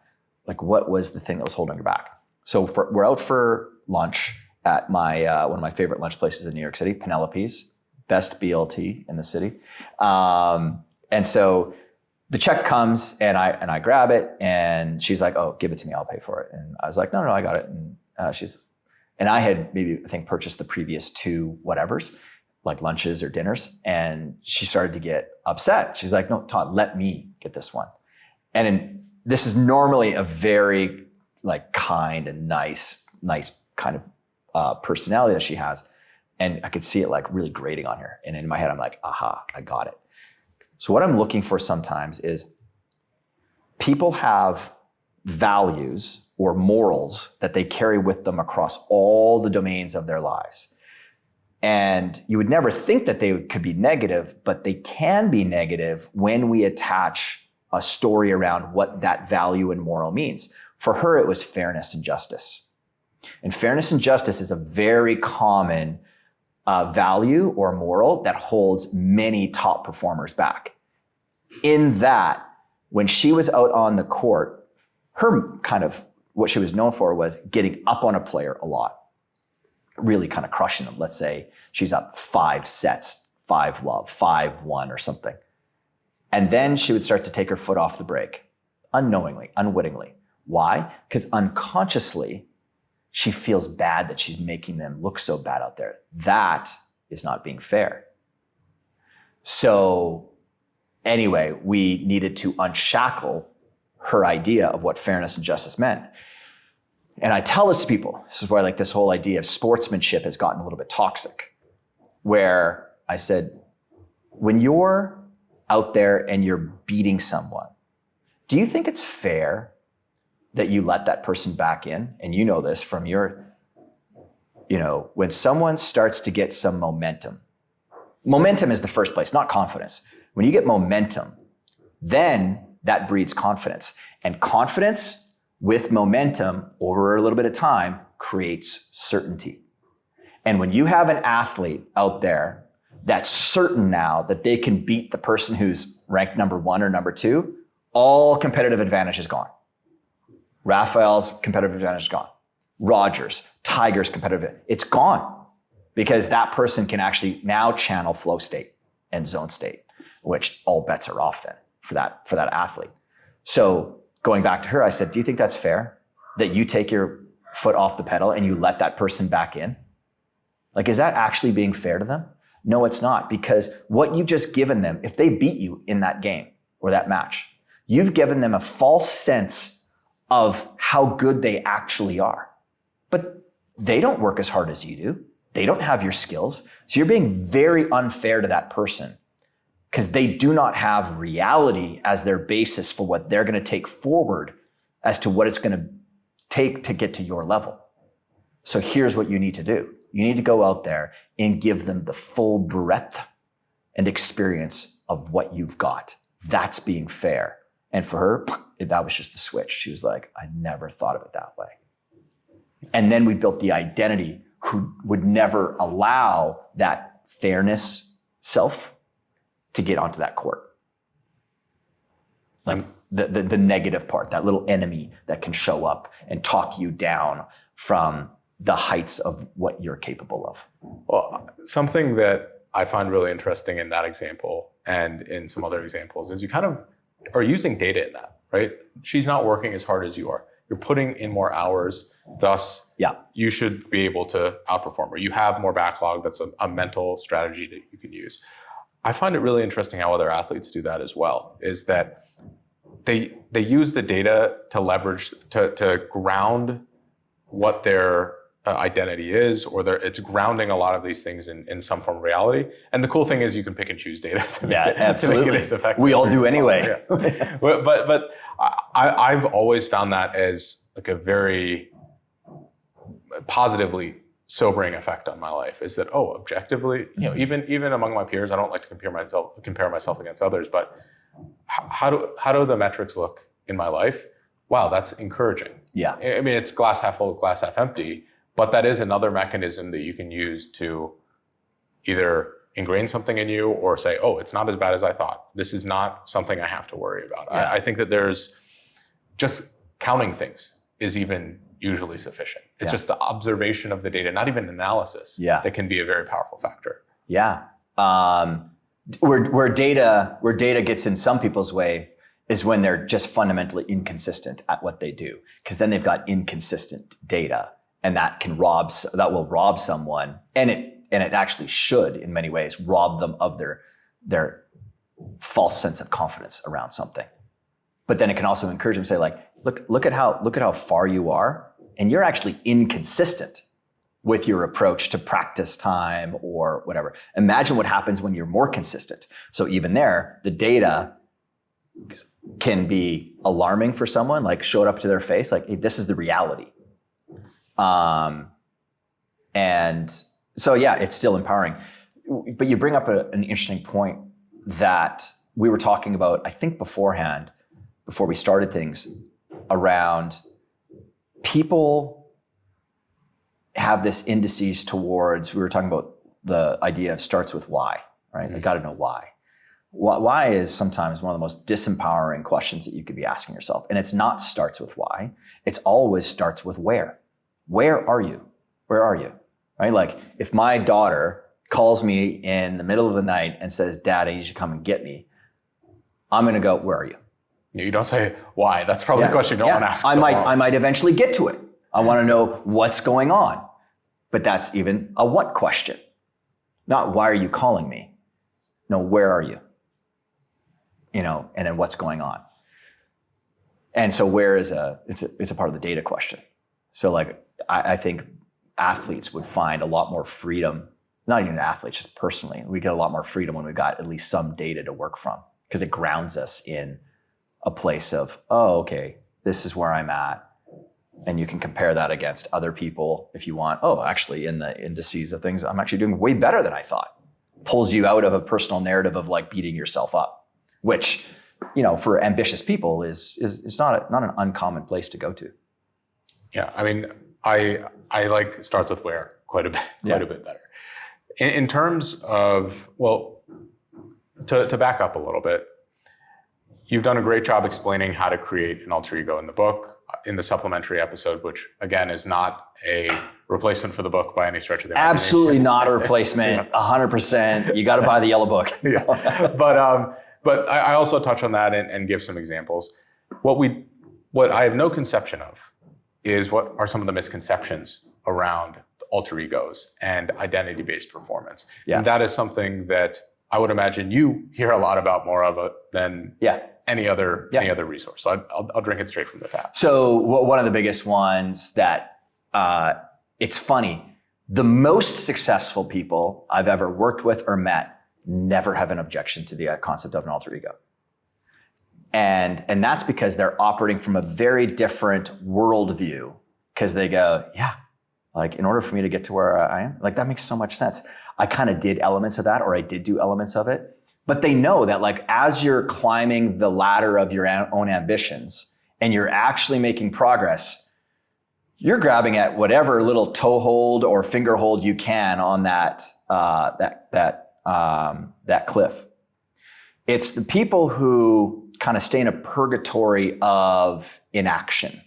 like, what was the thing that was holding her back? So we're out for lunch at my one of my favorite lunch places in New York City, Penelope's, best BLT in the city. And so the check comes and I grab it and she's like, "Oh, give it to me, I'll pay for it." And I was like, no, I got it. And and I had maybe, I think, purchased the previous two whatevers, like lunches or dinners. And she started to get upset. She's like, "No, Todd, let me get this one." And this is normally a very like kind and nice kind of personality that she has. And I could see it like really grating on her. And in my head, I'm like, aha, I got it. So what I'm looking for sometimes is people have values or morals that they carry with them across all the domains of their lives. And you would never think that they could be negative, but they can be negative when we attach a story around what that value and moral means. For her, it was fairness and justice. And fairness and justice is a very common value or moral that holds many top performers back. In that, when she was out on the court, her kind of, what she was known for was getting up on a player a lot, really kind of crushing them. Let's say she's up 5 sets, 5-love, 5-1 or something. And then she would start to take her foot off the brake, unknowingly, unwittingly. Why? Because unconsciously, she feels bad that she's making them look so bad out there. That is not being fair. So anyway, we needed to unshackle her idea of what fairness and justice meant. And I tell this to people, this is where like this whole idea of sportsmanship has gotten a little bit toxic, where I said, when you're out there and you're beating someone, do you think it's fair that you let that person back in? And you know this from your, when someone starts to get some momentum is the first place, not confidence. When you get momentum, then that breeds confidence. And confidence with momentum over a little bit of time creates certainty. And when you have an athlete out there that's certain now that they can beat the person who's ranked number 1 or number 2, all competitive advantage is gone. Rafael's competitive advantage is gone. Rogers, Tiger's competitive advantage, it's gone, because that person can actually now channel flow state and zone state, which all bets are off then for that athlete. So going back to her, I said, do you think that's fair that you take your foot off the pedal and you let that person back in? Like, is that actually being fair to them? No, it's not, because what you've just given them, if they beat you in that game or that match, you've given them a false sense of how good they actually are. But they don't work as hard as you do. They don't have your skills. So you're being very unfair to that person, because they do not have reality as their basis for what they're going to take forward as to what it's going to take to get to your level. So here's what you need to do. You need to go out there and give them the full breadth and experience of what you've got. That's being fair. And for her, that was just the switch. She was like, I never thought of it that way. And then we built the identity who would never allow that fairness self to get onto that court. Like the negative part, that little enemy that can show up and talk you down from the heights of what you're capable of. Well, something that I find really interesting in that example and in some other examples is you kind of are using data in that, right? She's not working as hard as you are. You're putting in more hours, thus you should be able to outperform her. You have more backlog. That's a mental strategy that you can use. I find it really interesting how other athletes do that as well, is that they use the data to leverage, to ground what their identity is, or it's grounding a lot of these things in some form of reality. And the cool thing is you can pick and choose data to make it as effective. We all do anyway. Yeah. But I've always found that as like a very positively sobering effect on my life, is that, objectively, even among my peers, I don't like to compare myself against others, but how do the metrics look in my life? Wow, that's encouraging. Yeah. I mean, it's glass half full, glass half empty, but that is another mechanism that you can use to either ingrain something in you or say, it's not as bad as I thought. This is not something I have to worry about. Yeah. I think that there's just counting things is even usually sufficient. It's just the observation of the data, not even analysis, that can be a very powerful factor. Yeah. Where data gets in some people's way is when they're just fundamentally inconsistent at what they do, because then they've got inconsistent data, and that will rob someone, and it actually should in many ways rob them of their false sense of confidence around something. But then it can also encourage them to say, like, look at how far you are, and you're actually inconsistent with your approach to practice time or whatever. Imagine what happens when you're more consistent. So even there, the data can be alarming for someone, like show it up to their face, like, hey, this is the reality. And so, it's still empowering. But you bring up an interesting point that we were talking about, I think beforehand, before we started things, around people have this indices towards, we were talking about the idea of starts with why, right? They got to know why. Why is sometimes one of the most disempowering questions that you could be asking yourself. And it's not starts with why. It's always starts with where. Where are you? Where are you? Right? Like, if my daughter calls me in the middle of the night and says, Dad, I need you to come and get me, I'm going to go, where are you? You don't say why. That's probably the question you don't want to ask. I might eventually get to it. I want to know what's going on. But that's even a what question. Not why are you calling me? No, where are you? And then what's going on? And so where is it's a part of the data question. So like, I think athletes would find a lot more freedom, not even athletes, just personally. We get a lot more freedom when we've got at least some data to work from. because it grounds us in a place of, oh, okay, this is where I'm at. And you can compare that against other people if you want. Oh, actually, in the indices of things, I'm actually doing way better than I thought. Pulls you out of a personal narrative of like beating yourself up, which, for ambitious people is not an uncommon place to go to. Yeah, I mean, I like starts with where quite a bit better. In terms of, well, to back up a little bit, you've done a great job explaining how to create an alter ego in the book, in the supplementary episode, which again is not a replacement for the book by any stretch of the imagination. Absolutely not a replacement, 100%. You got to buy the yellow book. Yeah, but I also touch on that and give some examples. What I have no conception of is what are some of the misconceptions around alter egos and identity-based performance. Yeah. And that is something that I would imagine you hear a lot about more of it than any other resource. So I'll drink it straight from the tap. So one of the biggest ones that it's funny, the most successful people I've ever worked with or met never have an objection to the concept of an alter ego. And that's because they're operating from a very different worldview, because they go, yeah, like in order for me to get to where I am, like that makes so much sense. I kind of did elements of that, or I did do elements of it. But they know that like as you're climbing the ladder of your own ambitions and you're actually making progress, you're grabbing at whatever little toe hold or finger hold you can on that cliff. It's the people who kind of stay in a purgatory of inaction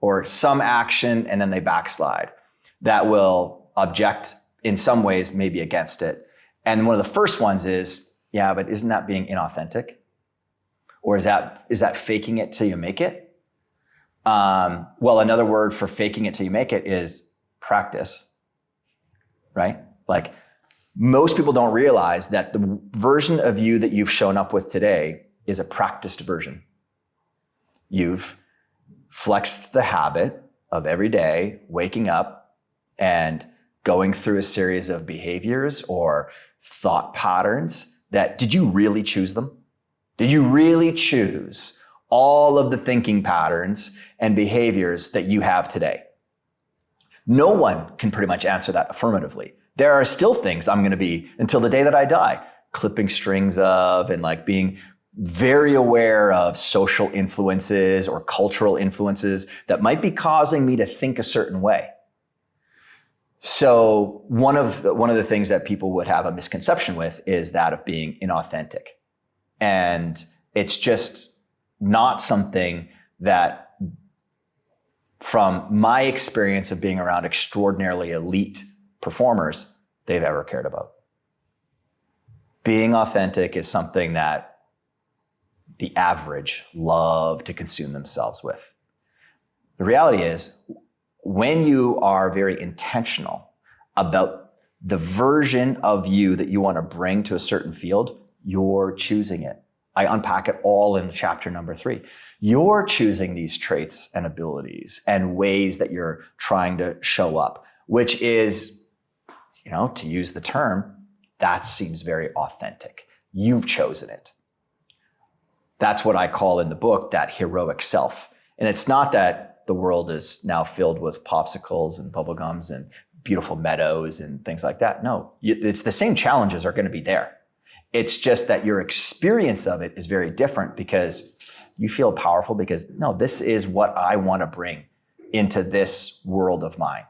or some action and then they backslide that will object in some ways, maybe against it. And one of the first ones is, yeah, but isn't that being inauthentic? Or is that faking it till you make it? Well, another word for faking it till you make it is practice, right? Like most people don't realize that the version of you that you've shown up with today is a practiced version. You've flexed the habit of every day waking up and going through a series of behaviors or thought patterns that, did you really choose them? Did you really choose all of the thinking patterns and behaviors that you have today? No one can pretty much answer that affirmatively. There are still things I'm going to be, until the day that I die, clipping strings of and like being very aware of social influences or cultural influences that might be causing me to think a certain way. So one of the things that people would have a misconception with is that of being inauthentic. And it's just not something that, from my experience of being around extraordinarily elite performers, they've ever cared about. Being authentic is something that the average love to consume themselves with. The reality is, when you are very intentional about the version of you that you want to bring to a certain field, you're choosing it. I unpack it all in chapter number 3. You're choosing these traits and abilities and ways that you're trying to show up, which is, to use the term, that seems very authentic. You've chosen it. That's what I call in the book that heroic self. And it's not that the world is now filled with popsicles and bubblegums and beautiful meadows and things like that. No, it's the same challenges are going to be there. It's just that your experience of it is very different because you feel powerful because, no, this is what I want to bring into this world of mine.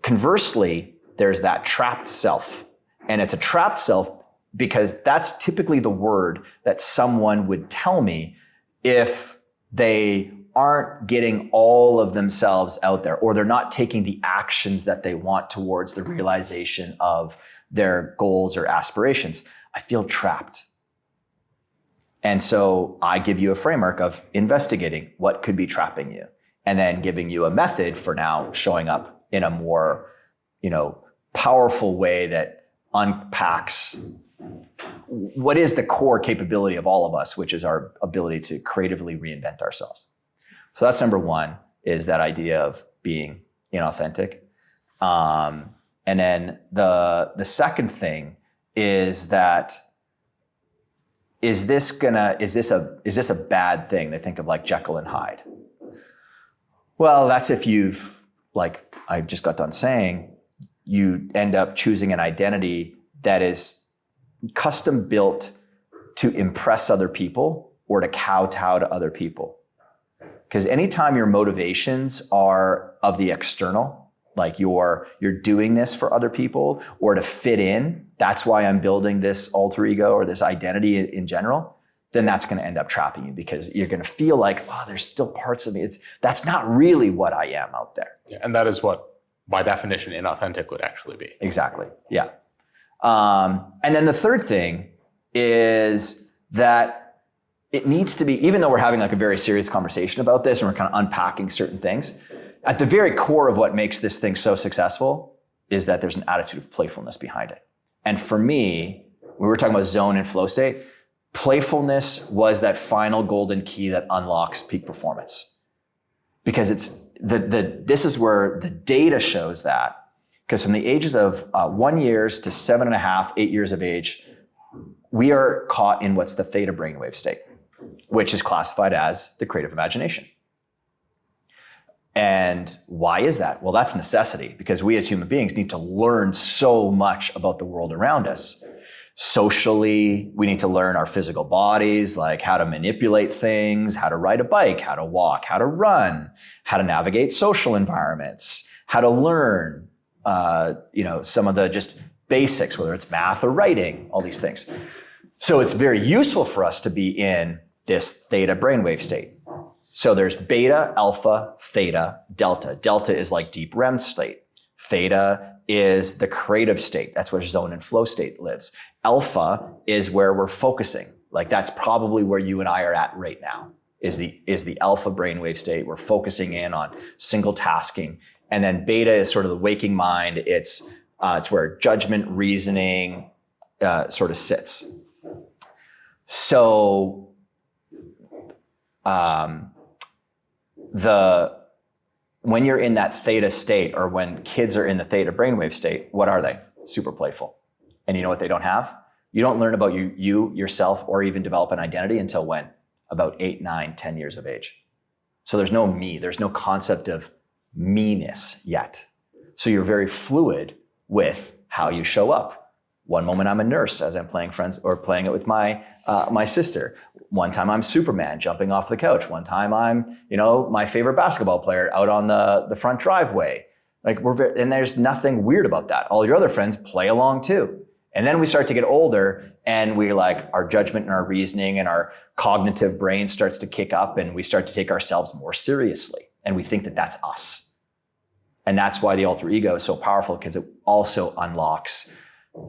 Conversely, there's that trapped self. And it's a trapped self because that's typically the word that someone would tell me if they aren't getting all of themselves out there, or they're not taking the actions that they want towards the realization of their goals or aspirations. I feel trapped. And so I give you a framework of investigating what could be trapping you, and then giving you a method for now showing up in a more, powerful way that unpacks what is the core capability of all of us, which is our ability to creatively reinvent ourselves. So that's number 1, is that idea of being inauthentic. And then the second thing is that is this a bad thing? They think of like Jekyll and Hyde. Well, that's if you've, like I just got done saying, you end up choosing an identity that is custom built to impress other people or to kowtow to other people. Because anytime your motivations are of the external, like you're doing this for other people or to fit in, that's why I'm building this alter ego or this identity in general, then that's going to end up trapping you, because you're going to feel like, oh, there's still parts of me. That's not really what I am out there. Yeah, and that is what, by definition, inauthentic would actually be. Exactly. Yeah. And then the third thing is that it needs to be, even though we're having like a very serious conversation about this and we're kind of unpacking certain things, at the very core of what makes this thing so successful is that there's an attitude of playfulness behind it. And for me, when we were talking about zone and flow state, playfulness was that final golden key that unlocks peak performance. Because this is where the data shows that. Because from the ages of 1 year to 7.5, 8 years of age, we are caught in what's the theta brainwave state, which is classified as the creative imagination. And why is that? Well, that's necessity, because we as human beings need to learn so much about the world around us. Socially, we need to learn our physical bodies, like how to manipulate things, how to ride a bike, how to walk, how to run, how to navigate social environments, how to learn, some of the just basics, whether it's math or writing, all these things. So it's very useful for us to be in this theta brainwave state. So there's beta, alpha, theta, delta. Delta is like deep REM state. Theta is the creative state. That's where zone and flow state lives. Alpha is where we're focusing. Like that's probably where you and I are at right now, is the alpha brainwave state. We're focusing in on single tasking. And then beta is sort of the waking mind. It's where judgment, reasoning sort of sits. So when you're in that theta state, or when kids are in the theta brainwave state, what are they? Super playful. And you know what they don't have? You don't learn about yourself, or even develop an identity until when? About 8, 9, 10 years of age. So there's no me. There's no concept of me-ness yet. So you're very fluid with how you show up. One moment I'm a nurse as I'm playing friends or playing it with my sister. One time I'm Superman jumping off the couch. One time I'm, my favorite basketball player out on the front driveway. Like and there's nothing weird about that. All your other friends play along too. And then we start to get older and we our judgment and our reasoning and our cognitive brain starts to kick up, and we start to take ourselves more seriously. And we think that that's us. And that's why the alter ego is so powerful, because it also unlocks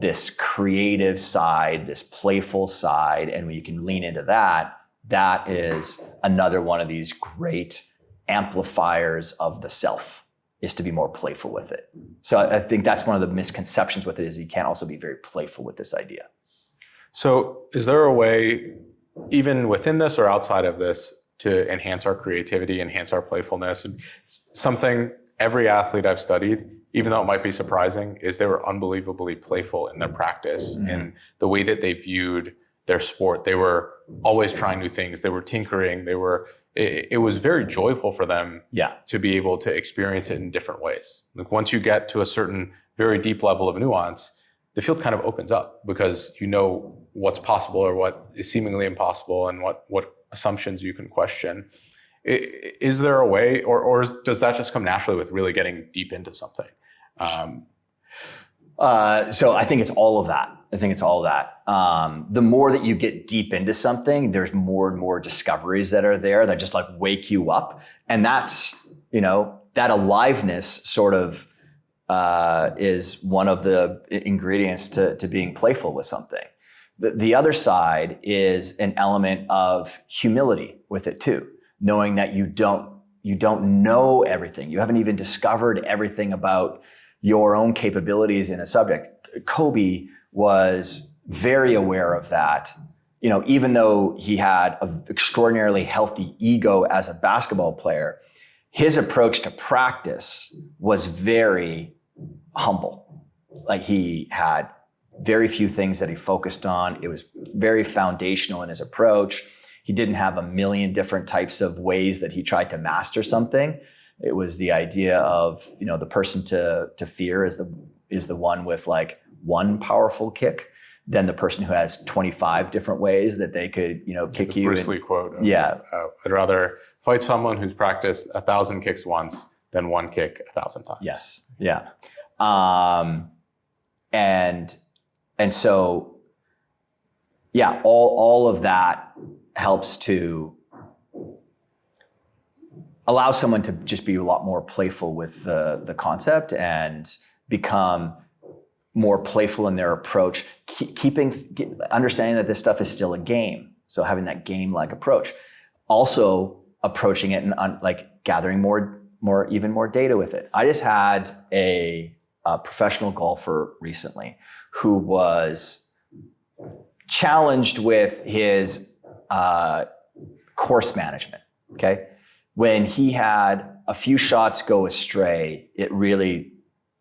this creative side, this playful side. And when you can lean into that, that is another one of these great amplifiers of the self, is to be more playful with it. So I think that's one of the misconceptions with it, is you can't also be very playful with this idea. So is there a way, even within this or outside of this, to enhance our creativity, enhance our playfulness? Something every athlete I've studied, even though it might be surprising, is they were unbelievably playful in their practice, in the way that they viewed their sport. They were always trying new things. They were tinkering. It was very joyful for them to be able to experience it in different ways. Like once you get to a certain very deep level of nuance, the field kind of opens up, because you know what's possible or what is seemingly impossible, and what assumptions you can question. Is there a way, or does that just come naturally with really getting deep into something? So I think it's all of that. The more that you get deep into something, there's more and more discoveries that are there that just wake you up. And that's, that aliveness sort of is one of the ingredients to being playful with something. The other side is an element of humility with it too, knowing that you don't know everything. You haven't even discovered everything about your own capabilities in a subject. Kobe was very aware of that. Even though he had an extraordinarily healthy ego as a basketball player, his approach to practice was very humble. Like he had very few things that he focused on. It was very foundational in his approach. He didn't have a million different types of ways that he tried to master something. It was the idea of, the person to fear is the one with like one powerful kick, than the person who has 25 different ways that they could, kick you. Bruce Lee quote. Yeah. I'd rather fight someone who's practiced 1,000 kicks once than one kick 1,000 times. Yes. Yeah. And so, yeah, all of that helps to allow someone to just be a lot more playful with the concept and become more playful in their approach, understanding that this stuff is still a game. So having that game-like approach, also approaching it and gathering even more data with it. I just had a professional golfer recently who was challenged with his course management. Okay, when he had a few shots go astray, it really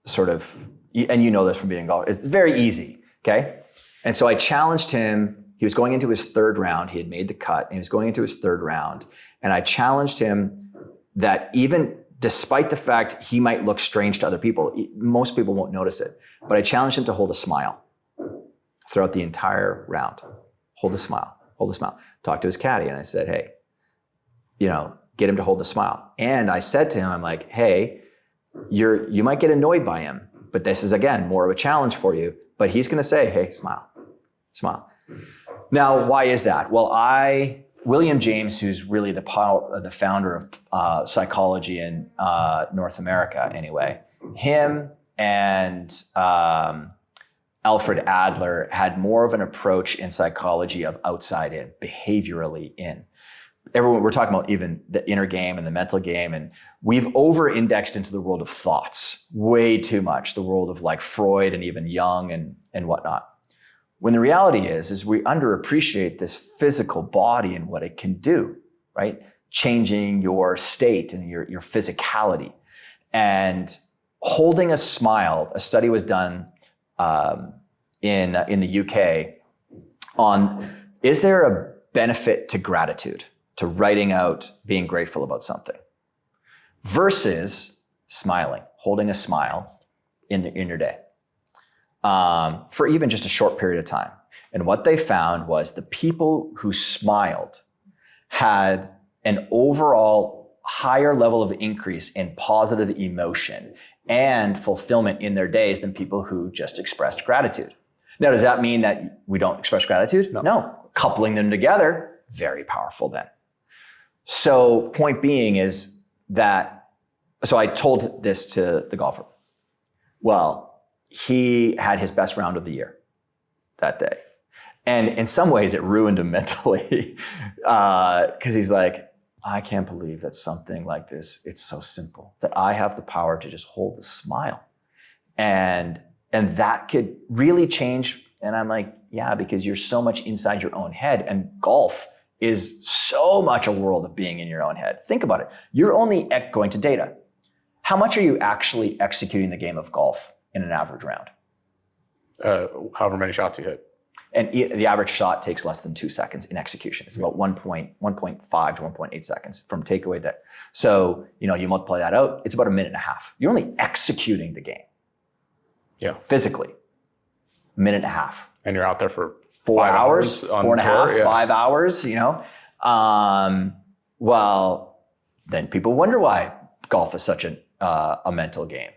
sort of, and you know this from being a golfer, it's very easy, okay? And so I challenged him. He was going into his third round. He had made the cut, and he was going into his third round. And I challenged him that even despite the fact he might look strange to other people, most people won't notice it, but I challenged him to hold a smile throughout the entire round. Hold a smile, hold a smile. Talked to his caddy, and I said, hey, get him to hold a smile. And I said to him, I'm like, hey, you might get annoyed by him, but this is, again, more of a challenge for you. But he's going to say, hey, smile, smile. Now, why is that? Well, William James, who's really the founder of psychology in North America anyway, him and Alfred Adler had more of an approach in psychology of outside in, behaviorally in. We're talking about even the inner game and the mental game, and we've over-indexed into the world of thoughts way too much, the world of like Freud and even Jung and whatnot. When the reality is we underappreciate this physical body and what it can do, right? Changing your state and your physicality. And holding a smile, a study was done in the UK on, is there a benefit to gratitude, to writing out being grateful about something, versus smiling, holding a smile in your day for even just a short period of time. And what they found was the people who smiled had an overall higher level of increase in positive emotion and fulfillment in their days than people who just expressed gratitude. Now, does that mean that we don't express gratitude? No. Coupling them together, very powerful then. So point being is that, so I told this to the golfer. Well, he had his best round of the year that day. And in some ways it ruined him mentally because he's like, I can't believe that something like this, it's so simple, that I have the power to just hold a smile. And that could really change. And I'm like, yeah, because you're so much inside your own head, and golf is so much a world of being in your own head. Think about it. You're only going to data. How much are you actually executing the game of golf in an average round? However many shots you hit. And the average shot takes less than 2 seconds in execution. It's about 1.5 to 1.8 seconds from takeaway that. So, you multiply that out, it's about a minute and a half. You're only executing the game. Yeah. Physically. A minute and a half. And you're out there for 4 hours, 4.5, yeah. 5 hours, Well, then people wonder why golf is such a mental game.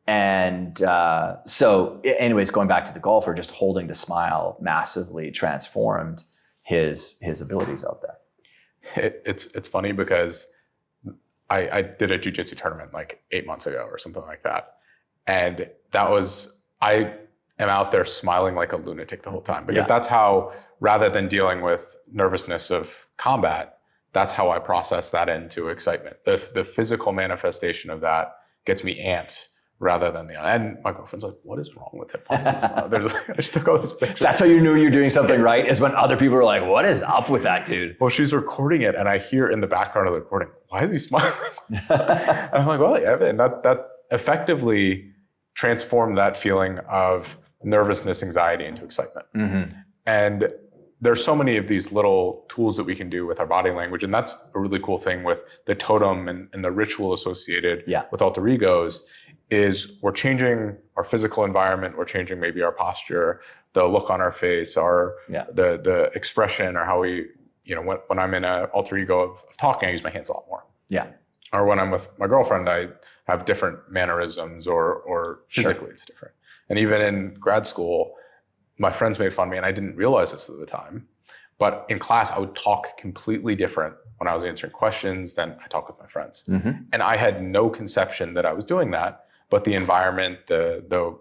And so anyways, going back to the golfer, just holding the smile massively transformed his abilities out there. It's funny because I did a jiu-jitsu tournament like 8 months ago or something like that. And I am out there smiling like a lunatic the whole time because that's how, rather than dealing with nervousness of combat, that's how I process that into excitement. The physical manifestation of that gets me amped rather than and my girlfriend's like, what is wrong with him? I just took all this pictures. That's how you knew you're doing something right, is when other people are like, what is up with that dude? Well, she's recording it and I hear in the background of the recording, why is he smiling? And I'm like, well, yeah, and that effectively transformed that feeling of nervousness, anxiety into excitement. Mm-hmm. And there's so many of these little tools that we can do with our body language. And that's a really cool thing with the totem and the ritual associated with alter egos is we're changing our physical environment, we're changing maybe our posture, the look on our face, the expression, or how we, when I'm in an alter ego of talking, I use my hands a lot more. Yeah. Or when I'm with my girlfriend, I have different mannerisms or physically it's different. And even in grad school, my friends made fun of me, and I didn't realize this at the time. But in class, I would talk completely different when I was answering questions than I talk with my friends. Mm-hmm. And I had no conception that I was doing that, but the environment, the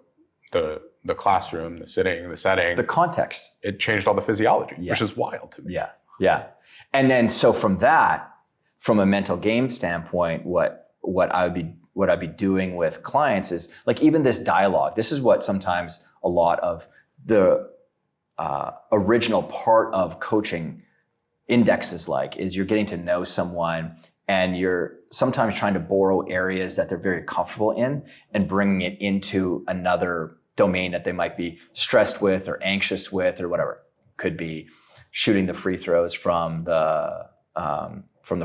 classroom, the sitting, the setting, the context, it changed all the physiology, which is wild to me. Yeah, yeah. And then so from that, from a mental game standpoint, what I'd be doing with clients is like even this dialogue. This is what sometimes a lot of the original part of coaching indexes like is you're getting to know someone and you're sometimes trying to borrow areas that they're very comfortable in and bringing it into another domain that they might be stressed with or anxious with or whatever. Could be shooting the free throws from the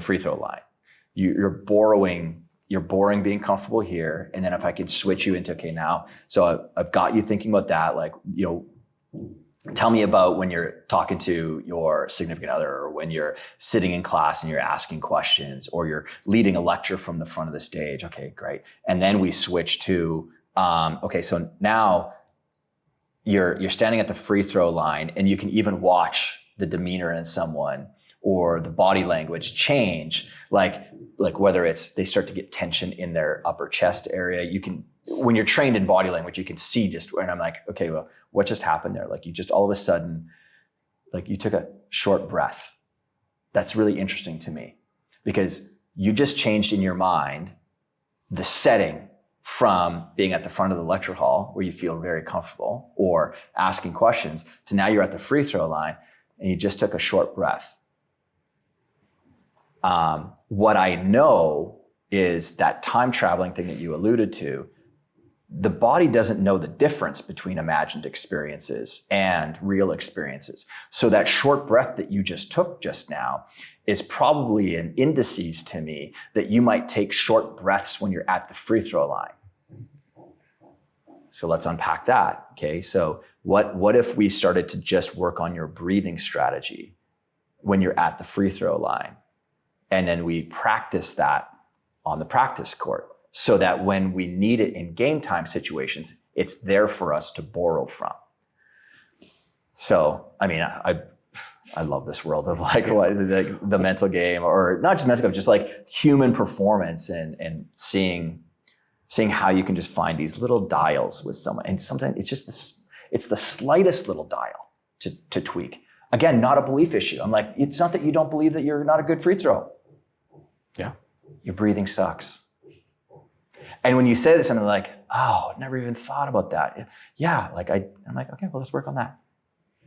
free throw line. You're borrowing being comfortable here. And then if I could switch you into, okay, now, so I've got you thinking about that, like, tell me about when you're talking to your significant other or when you're sitting in class and you're asking questions or you're leading a lecture from the front of the stage. Okay, great. And then we switch to, okay, so now you're standing at the free throw line and you can even watch the demeanor in someone or the body language change, like whether it's they start to get tension in their upper chest area. You can, when you're trained in body language, you can see just, and I'm like, okay, well, what just happened there? Like you just all of a sudden, like you took a short breath. That's really interesting to me because you just changed in your mind the setting from being at the front of the lecture hall where you feel very comfortable or asking questions to now you're at the free throw line and you just took a short breath. What I know is that time traveling thing that you alluded to, the body doesn't know the difference between imagined experiences and real experiences. So that short breath that you just took just now is probably an indices to me that you might take short breaths when you're at the free throw line. So let's unpack that. Okay, so what if we started to just work on your breathing strategy when you're at the free throw line? And then we practice that on the practice court so that when we need it in game time situations, it's there for us to borrow from. So, I mean, I love this world of like the mental game, or not just mental game, just like human performance and seeing how you can just find these little dials with someone. And sometimes it's just it's the slightest little dial to tweak. Again, not a belief issue. I'm like, it's not that you don't believe that you're not a good free throw. Yeah. Your breathing sucks. And when you say this, I'm like, oh, never even thought about that. Yeah, like I'm like, okay, well, let's work on that.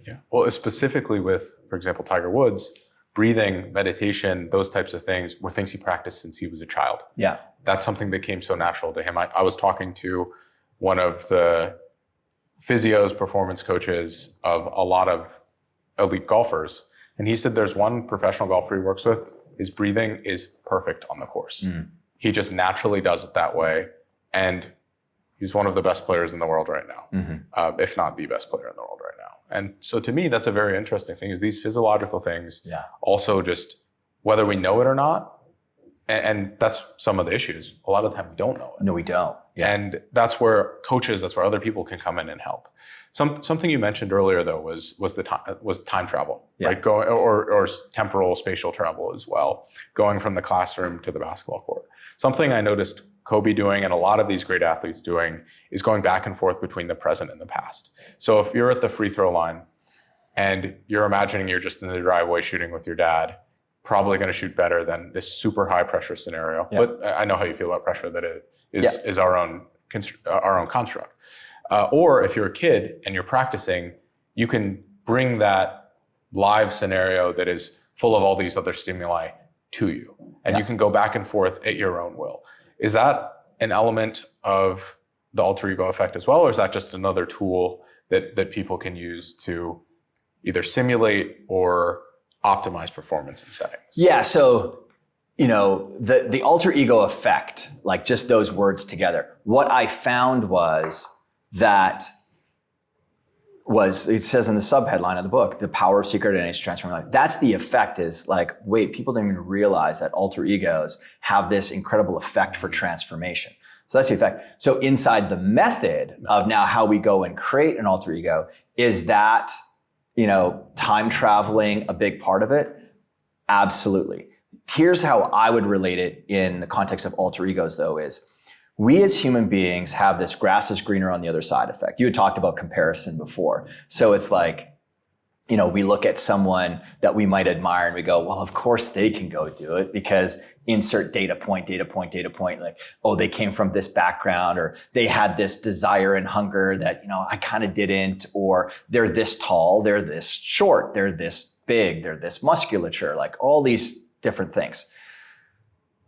Yeah. Well, specifically with, for example, Tiger Woods, breathing, meditation, those types of things were things he practiced since he was a child. Yeah. That's something that came so natural to him. I was talking to one of the physios, performance coaches of a lot of elite golfers, and he said there's one professional golfer he works with, his breathing is perfect on the course. Mm. He just naturally does it that way, and he's one of the best players in the world right now, if not the best player in the world right now. And so to me, that's a very interesting thing, is these physiological things also just, whether we know it or not, and that's some of the issues. A lot of the time we don't know it. No, we don't. Yeah. And that's where coaches, that's where other people can come in and help. Something you mentioned earlier though was time travel, right? Going or temporal spatial travel as well, going from the classroom to the basketball court. Something I noticed Kobe doing and a lot of these great athletes doing is going back and forth between the present and the past. So if you're at the free throw line and you're imagining you're just in the driveway shooting with your dad, probably going to shoot better than this super high pressure scenario. Yeah. But I know how you feel about pressure, that it is our own construct. Or if you're a kid and you're practicing, you can bring that live scenario that is full of all these other stimuli to you. And you can go back and forth at your own will. Is that an element of the alter ego effect as well? Or is that just another tool that people can use to either simulate or optimize performance in settings? Yeah, so the alter ego effect, like just those words together, what I found was that it says in the subheadline of the book, the power of secret identities to transform life. That's the effect, is like, wait, people don't even realize that alter egos have this incredible effect for transformation. So that's the effect. So inside the method of now how we go and create an alter ego, is that, time traveling a big part of it? Absolutely. Here's how I would relate it in the context of alter egos, though, is we as human beings have this grass is greener on the other side effect. You had talked about comparison before. So it's like, we look at someone that we might admire and we go, well, of course they can go do it, because insert data point, like, oh, they came from this background, or they had this desire and hunger that, I kind of didn't, or they're this tall, they're this short, they're this big, they're this musculature, like all these different things.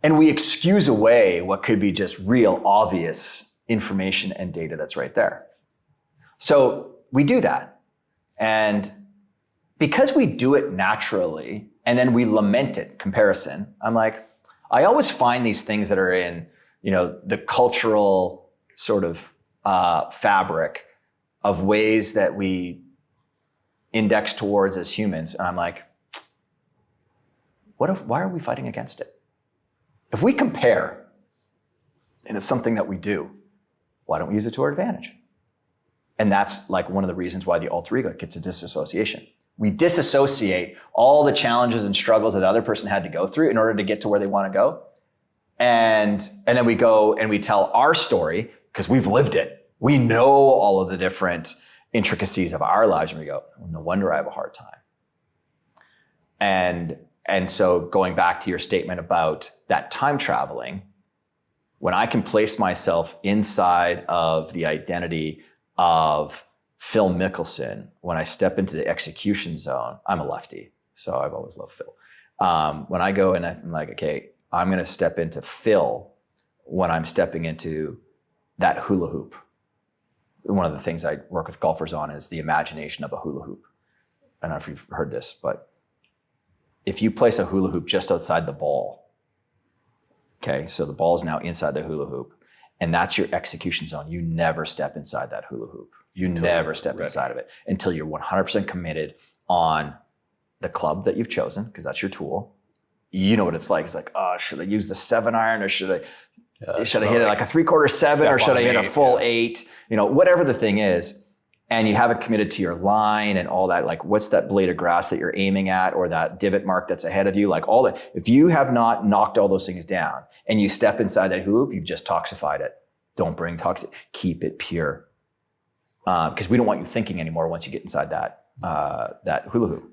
And we excuse away what could be just real obvious information and data that's right there. So we do that. And because we do it naturally, and then we lament it, comparison, I'm like, I always find these things that are in, the cultural sort of fabric of ways that we index towards as humans. And I'm like, why are we fighting against it? If we compare, and it's something that we do, why don't we use it to our advantage? And that's like one of the reasons why the alter ego gets a disassociation. We disassociate all the challenges and struggles that the other person had to go through in order to get to where they want to go. And then we go and we tell our story because we've lived it. We know all of the different intricacies of our lives, and we go, no wonder I have a hard time. And so going back to your statement about that time traveling, when I can place myself inside of the identity of Phil Mickelson, when I step into the execution zone, I'm a lefty, so I've always loved Phil. When I go and I'm like, okay, I'm going to step into Phil when I'm stepping into that hula hoop. One of the things I work with golfers on is the imagination of a hula hoop. I don't know if you've heard this, but if you place a hula hoop just outside the ball, okay, so the ball is now inside the hula hoop, and that's your execution zone. You never step inside that hula hoop. You never step inside of it until you're 100% committed on the club that you've chosen, because that's your tool. You know what it's like. It's like, oh, should I use the 7-iron, or should I hit it like a 3/4 7, or should I hit a full 8? Whatever the thing is. And you haven't committed to your line and all that, like what's that blade of grass that you're aiming at, or that divot mark that's ahead of you, like all that. If you have not knocked all those things down and you step inside that hoop, you've just toxified it. Don't bring toxic, keep it pure. Because we don't want you thinking anymore once you get inside that hula hoop.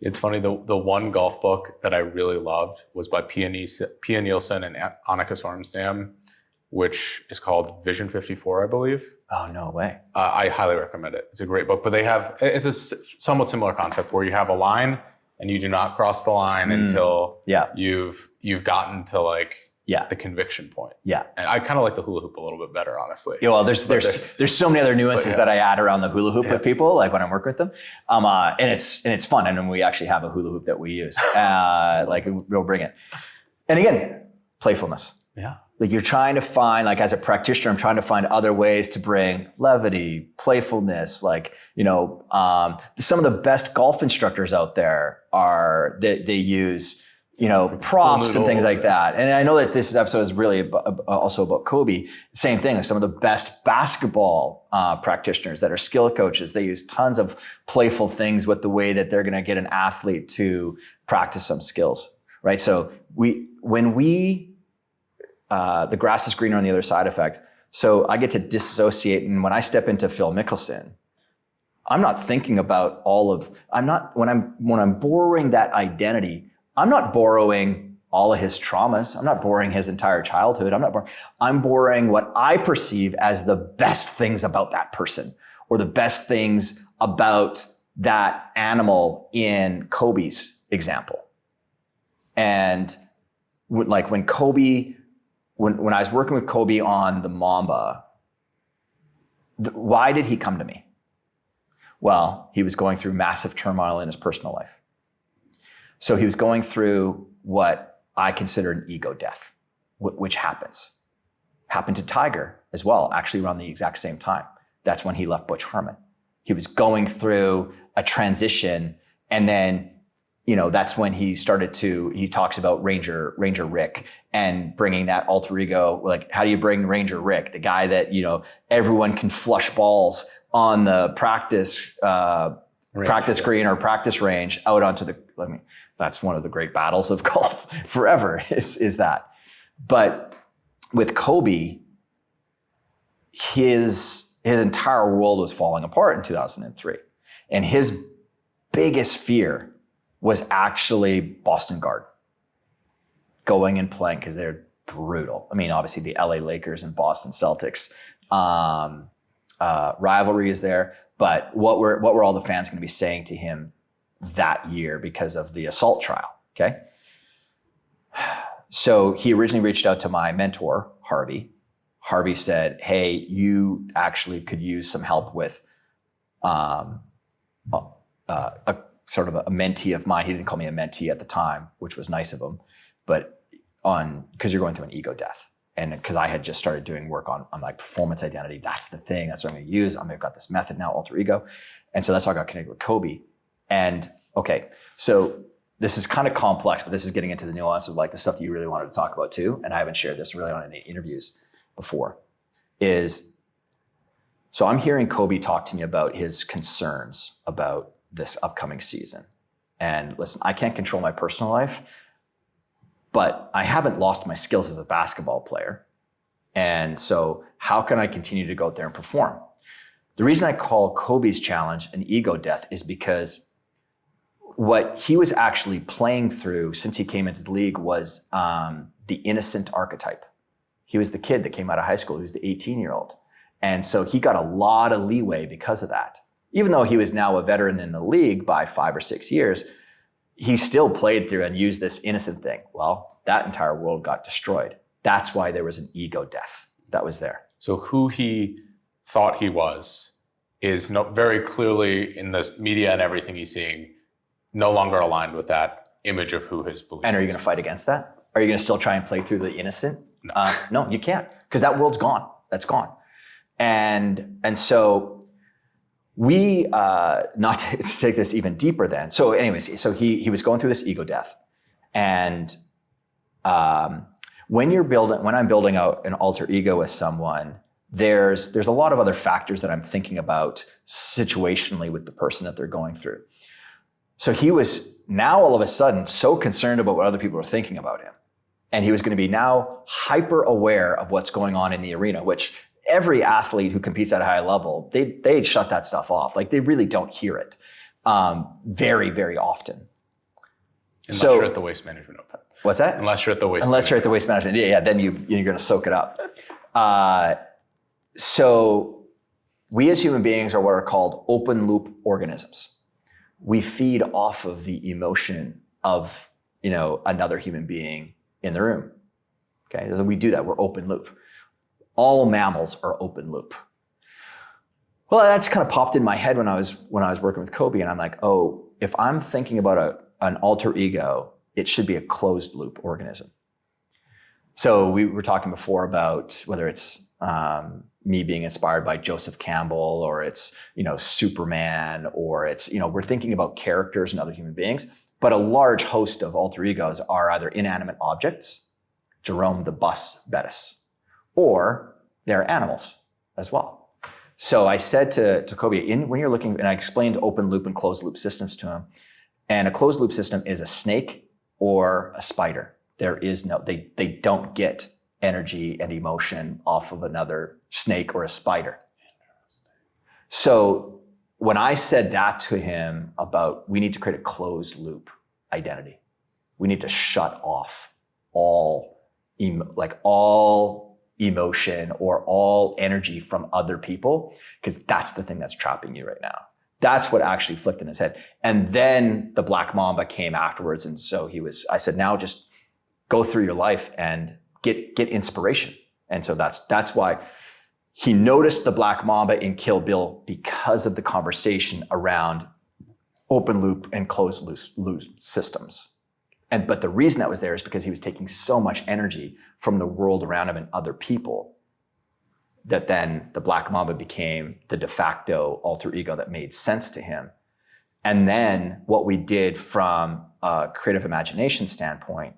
It's funny, the one golf book that I really loved was by Pia Nielsen and Annika Sorenstam, which is called Vision 54, I believe. Oh, no way. I highly recommend it. It's a great book, but it's a somewhat similar concept where you have a line and you do not cross the line until you've gotten to like the conviction point. Yeah. And I kind of like the hula hoop a little bit better, honestly. Yeah, well, there's so many other nuances that I add around the hula hoop with people, like when I work with them. And it's fun. And then we actually have a hula hoop that we use. Like we'll bring it. And again, playfulness. Yeah. Like you're trying to find, like as a practitioner, I'm trying to find other ways to bring levity, playfulness. Like, some of the best golf instructors out there they use, props and things like that. And I know that this episode is really also about Kobe. Same thing. Like some of the best basketball practitioners that are skill coaches, they use tons of playful things with the way that they're going to get an athlete to practice some skills, right? So the grass is greener on the other side effect. So I get to disassociate. And when I step into Phil Mickelson, I'm not thinking about when I'm borrowing that identity, I'm not borrowing all of his traumas. I'm not borrowing his entire childhood. I'm borrowing what I perceive as the best things about that person, or the best things about that animal in Kobe's example. And like when I was working with Kobe on the Mamba, why did he come to me? Well, he was going through massive turmoil in his personal life. So he was going through what I consider an ego death, which happened to Tiger as well, actually around the exact same time. That's when he left Butch Harmon. He was going through a transition, and then, that's when he talks about Ranger Rick and bringing that alter ego. Like, how do you bring Ranger Rick, the guy that, everyone can flush balls on the practice green or practice range out onto that's one of the great battles of golf forever is that. But with Kobe, his entire world was falling apart in 2003. And his biggest fear was actually Boston Garden. Going and playing, because they're brutal. I mean, obviously the LA Lakers and Boston Celtics rivalry is there. But what were all the fans going to be saying to him that year because of the assault trial, okay? So he originally reached out to my mentor, Harvey. Harvey said, hey, you actually could use some help with a sort of a mentee of mine. He didn't call me a mentee at the time, which was nice of him, but because you're going through an ego death. And because I had just started doing work on like performance identity, that's the thing, that's what I'm gonna use. I've got this method now, alter ego. And so that's how I got connected with Kobe. And okay, so this is kind of complex, but this is getting into the nuance of like the stuff that you really wanted to talk about too. And I haven't shared this really on any interviews before. So I'm hearing Kobe talk to me about his concerns about this upcoming season. And listen, I can't control my personal life, but I haven't lost my skills as a basketball player. And so how can I continue to go out there and perform? The reason I call Kobe's challenge an ego death is because what he was actually playing through since he came into the league was the innocent archetype. He was the kid that came out of high school. He was the 18-year-old. And so he got a lot of leeway because of that. Even though he was now a veteran in the league by 5 or 6 years, he still played through and used this innocent thing. Well, that entire world got destroyed. That's why there was an ego death that was there. So who he thought he was is very clearly in the media and everything he's seeing no longer aligned with that image of who his belief is. And are you going to fight against that? Are you going to still try and play through the innocent? No, you can't, because that world's gone. That's gone. And so we, not to take this even deeper then. So anyways, so he was going through this ego death. And when I'm building out an alter ego with someone, there's a lot of other factors that I'm thinking about situationally with the person that they're going through. So he was now all of a sudden so concerned about what other people are thinking about him. And he was going to be now hyper aware of what's going on in the arena, which every athlete who competes at a high level, they shut that stuff off. Like they really don't hear it very, very often. Unless you're at the waste management open. What's that? Unless you're at the waste management. Yeah, then you're going to soak it up. So we as human beings are what are called open loop organisms. We feed off of the emotion of, another human being in the room. Okay, so we do that. We're open loop. All mammals are open loop. Well, that's kind of popped in my head when I was working with Kobe, and I'm like, oh, if I'm thinking about an alter ego, it should be a closed loop organism. So we were talking before about whether it's me being inspired by Joseph Campbell, or it's Superman, or it's we're thinking about characters and other human beings. But a large host of alter egos are either inanimate objects, Jerome the Bus Bettis, or they're animals as well. So I said to Kobe, when you're looking, and I explained open loop and closed loop systems to him, and a closed loop system is a snake or a spider. There is they don't get energy and emotion off of another snake or a spider. So when I said that to him about we need to create a closed loop identity, we need to shut off all emotion or all energy from other people, because that's the thing that's trapping you right now. That's what actually flicked in his head. And then the Black Mamba came afterwards. And so I said, now just go through your life and get inspiration. And so that's why he noticed the Black Mamba in Kill Bill because of the conversation around open loop and closed loop systems. But the reason that was there is because he was taking so much energy from the world around him and other people that then the Black Mamba became the de facto alter ego that made sense to him. And then what we did from a creative imagination standpoint,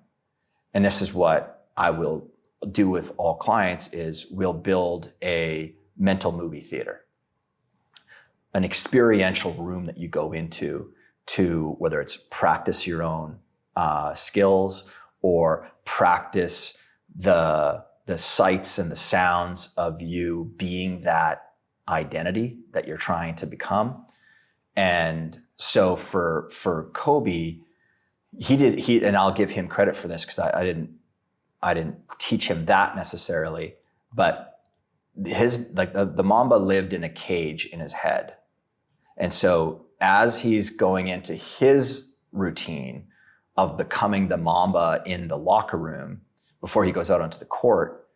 and this is what I will do with all clients, is we'll build a mental movie theater, an experiential room that you go into to, whether it's practice your own skills or practice the sights and the sounds of you being that identity that you're trying to become. And so for Kobe, and I'll give him credit for this because I didn't teach him that necessarily, but the Mamba lived in a cage in his head. And so as he's going into his routine of becoming the Mamba in the locker room before he goes out onto the court,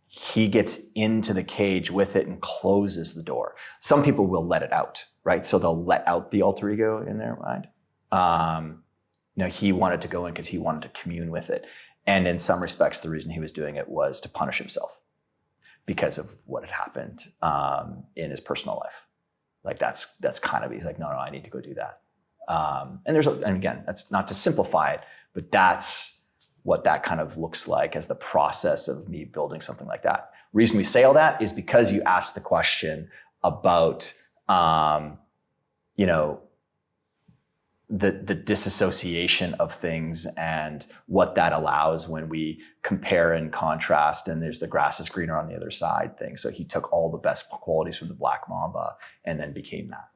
he gets into the cage with it and closes the door. Some people will let it out, right? So they'll let out the alter ego in their mind. He wanted to go in because he wanted to commune with it. And in some respects, the reason he was doing it was to punish himself because of what had happened in his personal life. Like that's kind of, he's like, no, I need to go do that. And again, that's not to simplify it, but that's what that kind of looks like as the process of me building something like that. Reason we say all that is because you asked the question about, the disassociation of things and what that allows when we compare and contrast, and there's the grass is greener on the other side thing. So he took all the best qualities from the Black Mamba and then became that.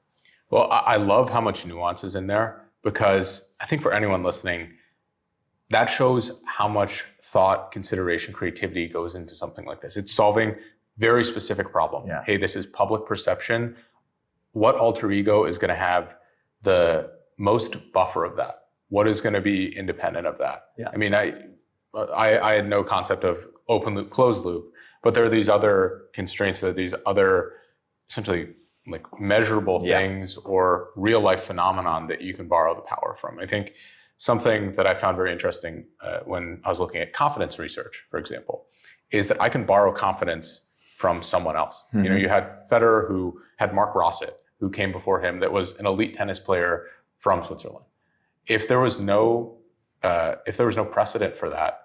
Well, I love how much nuance is in there, because I think for anyone listening, that shows how much thought, consideration, creativity goes into something like this. It's solving very specific problem. Yeah. Hey, this is public perception. What alter ego is going to have the most buffer of that? What is going to be independent of that? Yeah. I mean, I had no concept of open loop, closed loop, but there are these other constraints, there are these other essentially like measurable things or real life phenomenon that you can borrow the power from. I think something that I found very interesting when I was looking at confidence research, for example, is that I can borrow confidence from someone else. Mm-hmm. You had Federer, who had Mark Rossett, who came before him, that was an elite tennis player from Switzerland. If there was no precedent for that,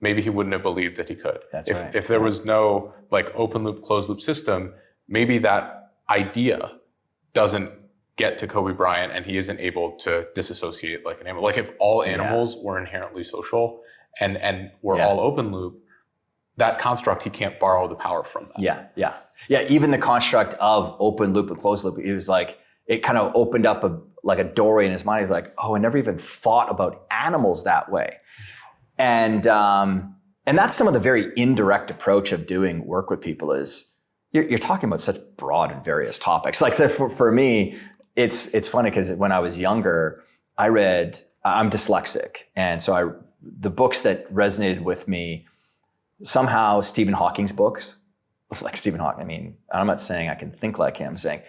maybe he wouldn't have believed that he could. That's right. If there was no like open loop, closed loop system, maybe that idea doesn't get to Kobe Bryant and he isn't able to disassociate like an animal. Like if all animals were inherently social and were all open loop, that construct, he can't borrow the power from that. Yeah. Even the construct of open loop and closed loop, it was like, it kind of opened up a doorway in his mind. He's like, oh, I never even thought about animals that way. And that's some of the very indirect approach of doing work with people is you're talking about such broad and various topics. Like for me, it's funny because when I was younger, I'm dyslexic. And so the books that resonated with me, somehow Stephen Hawking's books, like Stephen Hawking, I mean, I'm not saying I can think like him, I'm saying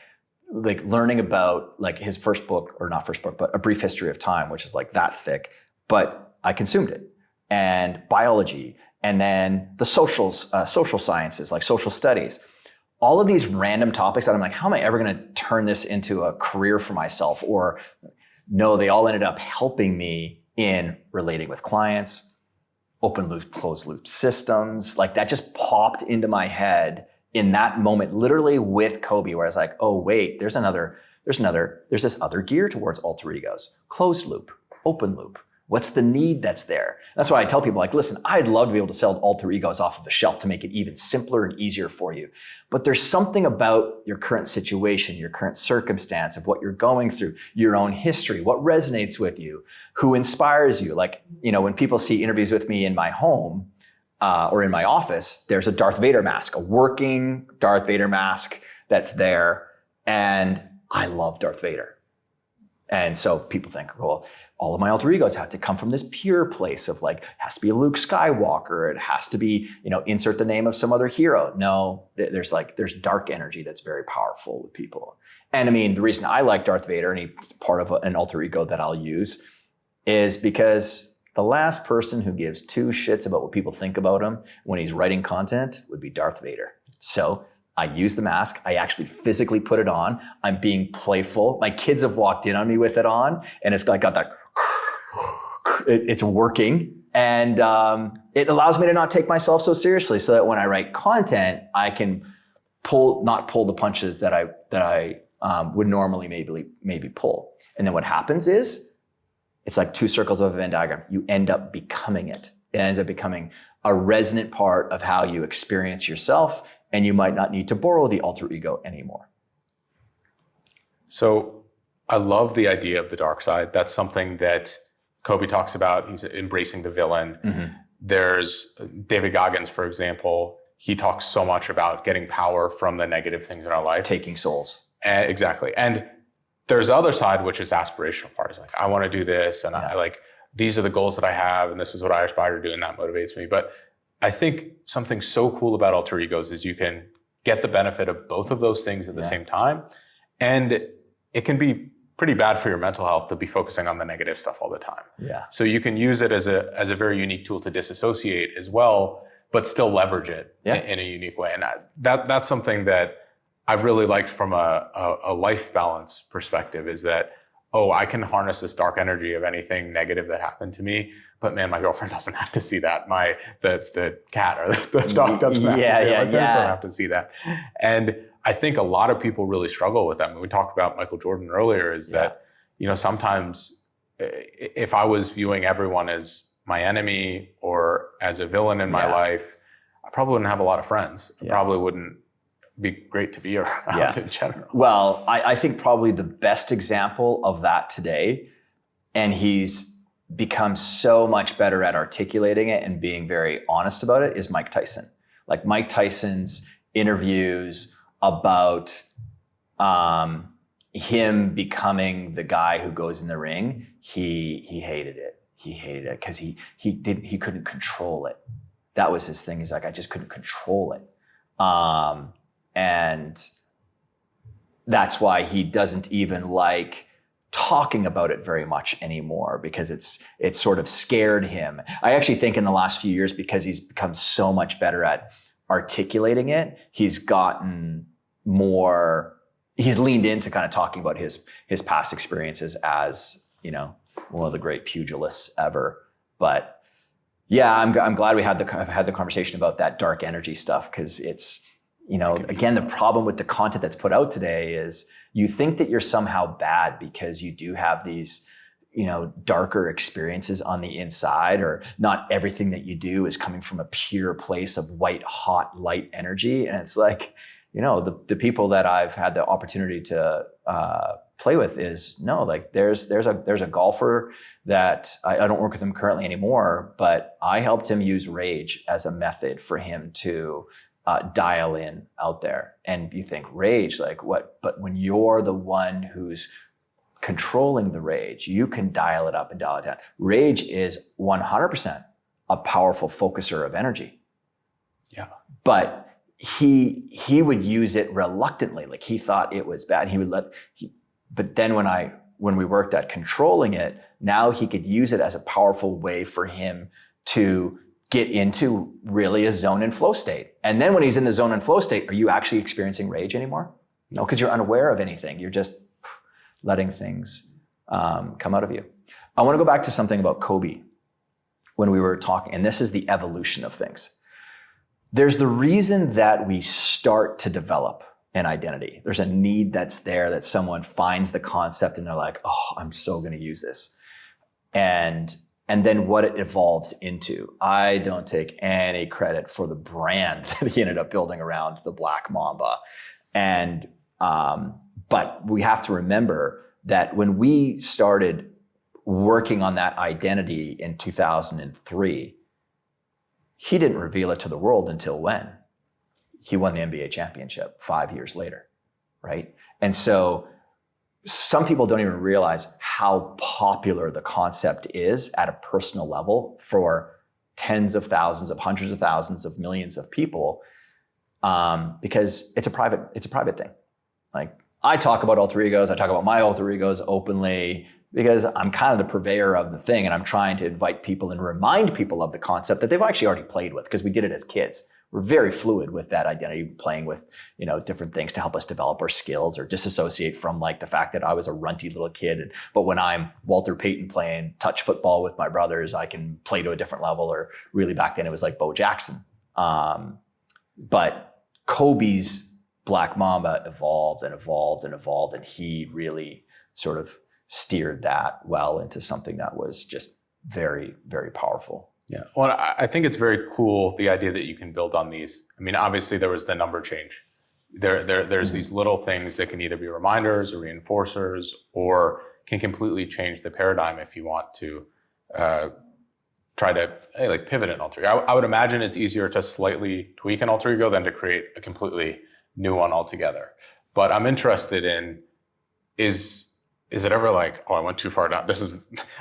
like learning about like his first book, or not first book, but A Brief History of Time, which is like that thick, but I consumed it. And biology, and then the social sciences, like social studies, all of these random topics that I'm like, how am I ever going to turn this into a career for myself? Or no, they all ended up helping me in relating with clients, open loop, closed loop systems. Like that just popped into my head in that moment, literally with Kobe, where I was like, oh wait, there's this other gear towards alter egos. Closed loop, open loop. What's the need that's there? That's why I tell people like, listen, I'd love to be able to sell alter egos off of the shelf to make it even simpler and easier for you. But there's something about your current situation, your current circumstance of what you're going through, your own history, what resonates with you, who inspires you. Like, when people see interviews with me in my home or in my office, there's a Darth Vader mask, a working Darth Vader mask that's there. And I love Darth Vader. And so people think, well, all of my alter egos have to come from this pure place of like, it has to be a Luke Skywalker. It has to be, insert the name of some other hero. No, there's dark energy that's very powerful with people. And I mean, the reason I like Darth Vader, and he's part of an alter ego that I'll use, is because the last person who gives two shits about what people think about him when he's writing content would be Darth Vader. So I use the mask. I actually physically put it on. I'm being playful. My kids have walked in on me with it on, and it's got that, it's working. And it allows me to not take myself so seriously, so that when I write content, I can not pull the punches that I would normally maybe pull. And then what happens is, it's like two circles of a Venn diagram. You end up becoming it. It ends up becoming a resonant part of how you experience yourself, and you might not need to borrow the alter ego anymore. So I love the idea of the dark side. That's something that Kobe talks about. He's embracing the villain. Mm-hmm. There's David Goggins, for example. He talks so much about getting power from the negative things in our life. Taking souls. Exactly. And there's the other side, which is the aspirational part. It's like, I want to do this, and I these are the goals that I have, and this is what I aspire to do, and that motivates me. But I think something so cool about alter egos is you can get the benefit of both of those things at the same time. And it can be pretty bad for your mental health to be focusing on the negative stuff all the time. Yeah. So you can use it as a very unique tool to disassociate as well, but still leverage it in a unique way. And that's something that I've really liked from a life balance perspective, is that, I can harness this dark energy of anything negative that happened to me, but man, my girlfriend doesn't have to see that. The cat or the dog doesn't have to see that. My parents don't have to see that. And I think a lot of people really struggle with that. When we talked about Michael Jordan earlier, is that, sometimes if I was viewing everyone as my enemy or as a villain in my life, I probably wouldn't have a lot of friends. I probably wouldn't be great to be around in general. Well, I think probably the best example of that today, and he's become so much better at articulating it and being very honest about it, is Mike Tyson. Like Mike Tyson's interviews about him becoming the guy who goes in the ring, he hated it. He hated it because he couldn't control it. That was his thing. He's like, I just couldn't control it. And that's why he doesn't even like talking about it very much anymore, because it sort of scared him. I actually think in the last few years, because he's become so much better at articulating it, he's gotten more, he's leaned into kind of talking about his past experiences as, one of the great pugilists ever. But yeah, I'm glad I've had the conversation about that dark energy stuff, because it's, again, the problem with the content that's put out today is you think that you're somehow bad because you do have these, darker experiences on the inside, or not everything that you do is coming from a pure place of white, hot, light energy. And it's like, the people that I've had the opportunity to play with is, no, like there's a golfer that I don't work with him currently anymore, but I helped him use rage as a method for him to dial in out there. And you think rage, like what? But when you're the one who's controlling the rage, you can dial it up and dial it down. Rage is 100% a powerful focuser of energy. Yeah. But he would use it reluctantly. Like he thought it was bad. But then when we worked at controlling it, now he could use it as a powerful way for him to get into really a zone and flow state. And then when he's in the zone and flow state, are you actually experiencing rage anymore? No, because you're unaware of anything. You're just letting things come out of you. I want to go back to something about Kobe when we were talking, and this is the evolution of things. There's the reason that we start to develop an identity. There's a need that's there, that someone finds the concept and they're like, I'm so going to use this. And then what it evolves into. I don't take any credit for the brand that he ended up building around the Black Mamba. And, but we have to remember that when we started working on that identity in 2003, he didn't reveal it to the world until when? He won the NBA championship 5 years later, right? And so some people don't even realize how popular the concept is at a personal level for tens of thousands of hundreds of thousands of millions of people, because it's a private thing. Like, I talk about alter egos, I talk about my alter egos openly because I'm kind of the purveyor of the thing, and I'm trying to invite people and remind people of the concept that they've actually already played with, because we did it as kids. We're very fluid with that identity, playing with, different things to help us develop our skills or disassociate from like the fact that I was a runty little kid. But when I'm Walter Payton playing touch football with my brothers, I can play to a different level. Or really back then it was like Bo Jackson. But Kobe's Black Mamba evolved and evolved and evolved, and he really sort of steered that well into something that was just very, very powerful. Yeah. Well, I think it's very cool, the idea that you can build on these. I mean, obviously there was the number change. There's these little things that can either be reminders or reinforcers, or can completely change the paradigm if you want to try to pivot an alter ego. I would imagine it's easier to slightly tweak an alter ego than to create a completely new one altogether. But I'm interested in, is it ever like, oh, I went too far down.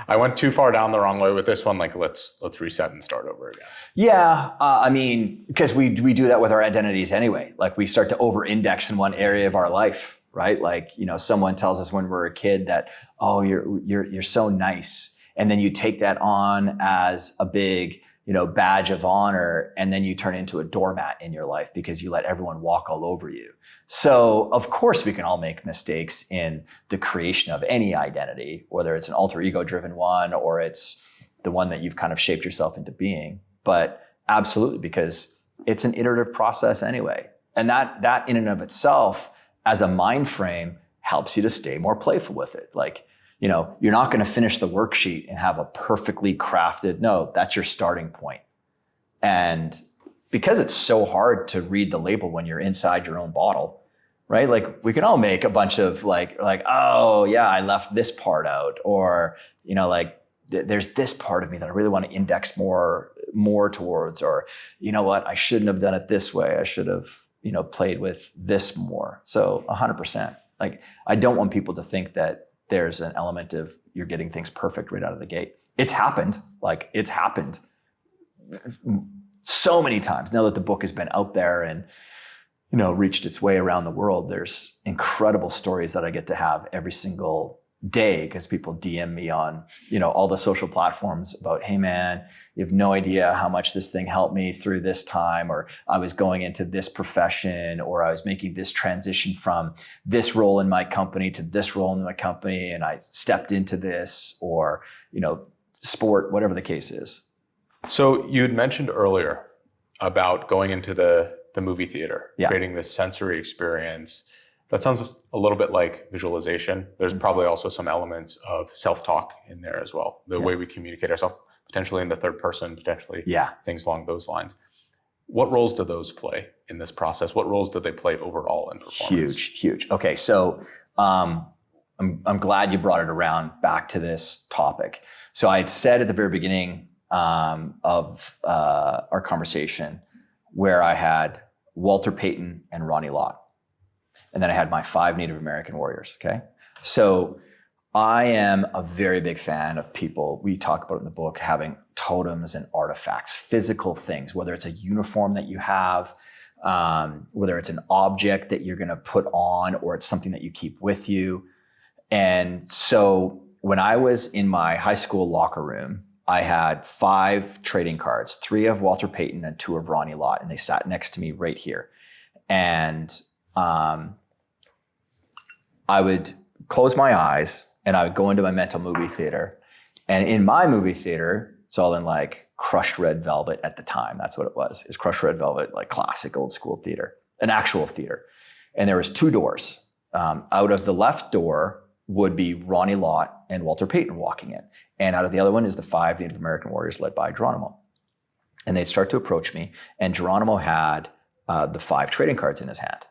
I went too far down the wrong way with this one. Like, let's reset and start over again. Yeah, I mean, because we do that with our identities anyway. Like, we start to over-index in one area of our life, right? Like, someone tells us when we're a kid that, oh, you're so nice, and then you take that on as a big, badge of honor, and then you turn into a doormat in your life because you let everyone walk all over you. So of course we can all make mistakes in the creation of any identity, whether it's an alter ego driven one or it's the one that you've kind of shaped yourself into being. But absolutely, because it's an iterative process anyway. And that in and of itself as a mind frame helps you to stay more playful with it. Like, you're not going to finish the worksheet and have a perfectly crafted, no, that's your starting point. And because it's so hard to read the label when you're inside your own bottle, right? Like, we can all make a bunch of like, oh yeah, I left this part out, or, there's this part of me that I really want to index more towards, or, what, I shouldn't have done it this way. I should have, played with this more. So 100%. Like, I don't want people to think that there's an element of you're getting things perfect right out of the gate. It's happened. Like, it's happened so many times. Now that the book has been out there and, reached its way around the world, there's incredible stories that I get to have every single day because people DM me on, all the social platforms about, hey man, you have no idea how much this thing helped me through this time, or I was going into this profession, or I was making this transition from this role in my company to this role in my company, and I stepped into this, or, sport, whatever the case is. So you had mentioned earlier about going into the movie theater, creating this sensory experience. That sounds a little bit like visualization. There's probably also some elements of self-talk in there as well. The way we communicate ourselves, potentially in the third person, potentially things along those lines. What roles do those play in this process? What roles do they play overall in performance? Huge. Okay, so I'm glad you brought it around back to this topic. So I had said at the very beginning of our conversation where I had Walter Payton and Ronnie Lott. And then I had my 5 Native American warriors, okay? So I am a very big fan of people, we talk about it in the book, having totems and artifacts, physical things, whether it's a uniform that you have, whether it's an object that you're gonna put on, or it's something that you keep with you. And so when I was in my high school locker room, I had 5 trading cards, 3 of Walter Payton and 2 of Ronnie Lott, and they sat next to me right here. And I would close my eyes and I would go into my mental movie theater. And in my movie theater, it's all in like crushed red velvet at the time. That's what it was. It was crushed red velvet, like classic old school theater, an actual theater. And there was 2 doors. Out of the left door would be Ronnie Lott and Walter Payton walking in. And out of the other one is the 5 Native American warriors led by Geronimo. And they'd start to approach me, and Geronimo had the 5 trading cards in his hand.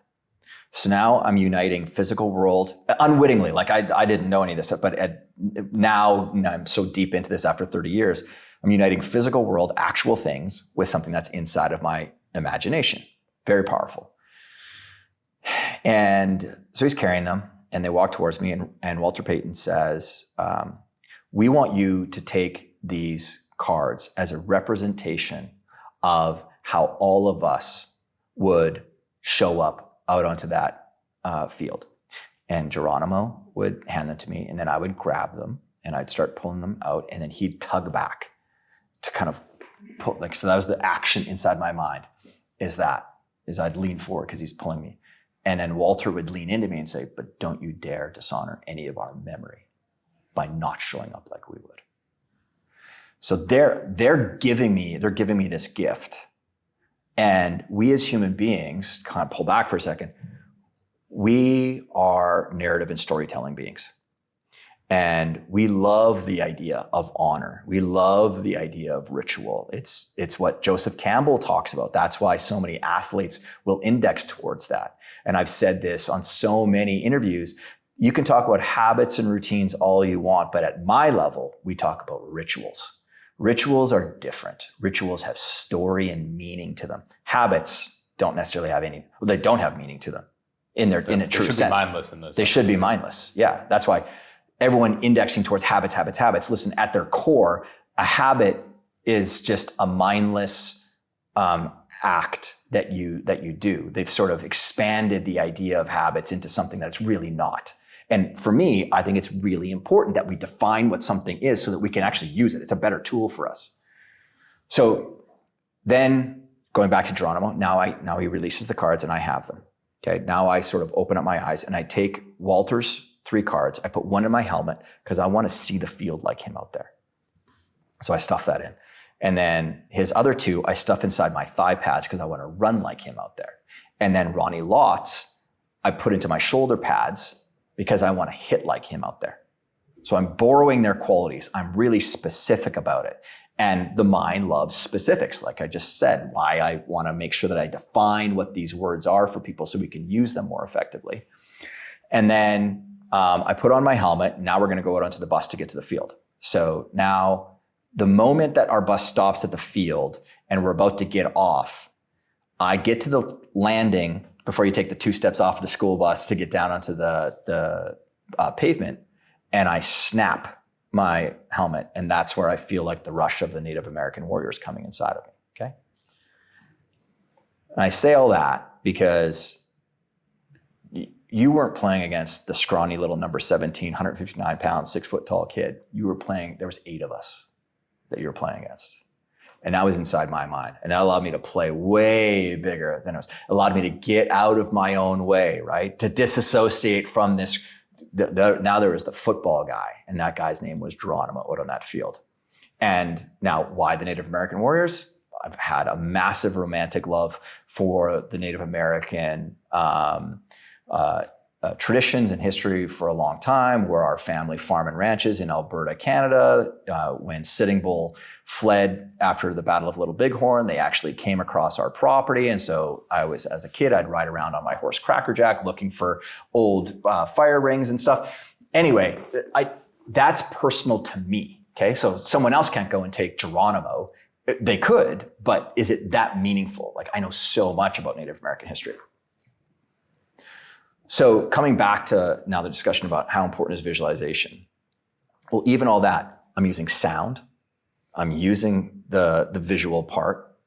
So now I'm uniting physical world, unwittingly, like I didn't know any of this, but now I'm so deep into this after 30 years, I'm uniting physical world, actual things, with something that's inside of my imagination. Very powerful. And so he's carrying them, and they walk towards me, and Walter Payton says, we want you to take these cards as a representation of how all of us would show up out onto that field. And Geronimo would hand them to me, and then I would grab them and I'd start pulling them out, and then he'd tug back to kind of pull, like, so that was the action inside my mind, is I'd lean forward because he's pulling me. And then Walter would lean into me and say, but don't you dare dishonor any of our memory by not showing up like we would. So they're giving me this gift. And we as human beings, kind of pull back for a second, we are narrative and storytelling beings. And we love the idea of honor. We love the idea of ritual. It's what Joseph Campbell talks about. That's why so many athletes will index towards that. And I've said this on so many interviews. You can talk about habits and routines all you want, but at my level, we talk about rituals. Rituals are different. Rituals have story and meaning to them. Habits don't necessarily have any, well, they don't have meaning to them in a true sense. They should be mindless in this. They should be mindless. Yeah, that's why everyone indexing towards habits. Listen, at their core, a habit is just a mindless act that you do. They've sort of expanded the idea of habits into something that it's really not. And for me, I think it's really important that we define what something is so that we can actually use it. It's a better tool for us. So then going back to Geronimo, now he releases the cards and I have them. Okay, now I sort of open up my eyes and I take Walter's 3 cards. I put one in my helmet because I want to see the field like him out there. So I stuff that in. And then his other 2, I stuff inside my thigh pads because I want to run like him out there. And then Ronnie Lott's, I put into my shoulder pads because I want to hit like him out there. So I'm borrowing their qualities. I'm really specific about it. And the mind loves specifics, like I just said, why I want to make sure that I define what these words are for people so we can use them more effectively. And then I put on my helmet. Now we're going to go out onto the bus to get to the field. So now the moment that our bus stops at the field and we're about to get off, I get to the landing before you take the 2 steps off of the school bus to get down onto the pavement, and I snap my helmet, and that's where I feel like the rush of the Native American warriors coming inside of me, okay? And I say all that because you weren't playing against the scrawny little number 17, 159 pounds, 6 foot tall kid. You were playing, there was 8 of us that you were playing against. And that was inside my mind. And that allowed me to play way bigger than it was. It allowed me to get out of my own way, right? To disassociate from this. Now there was the football guy, and that guy's name was Geronimo out on that field. And now, why the Native American warriors? I've had a massive romantic love for the Native American traditions and history for a long time, where our family farm and ranches in Alberta, Canada. When Sitting Bull fled after the Battle of Little Bighorn, they actually came across our property. And so as a kid, I'd ride around on my horse Crackerjack looking for old fire rings and stuff. Anyway, that's personal to me, okay? So someone else can't go and take Geronimo. They could, but is it that meaningful? Like, I know so much about Native American history. So coming back to now the discussion about how important is visualization. Well, even all that, I'm using sound. I'm using the visual part.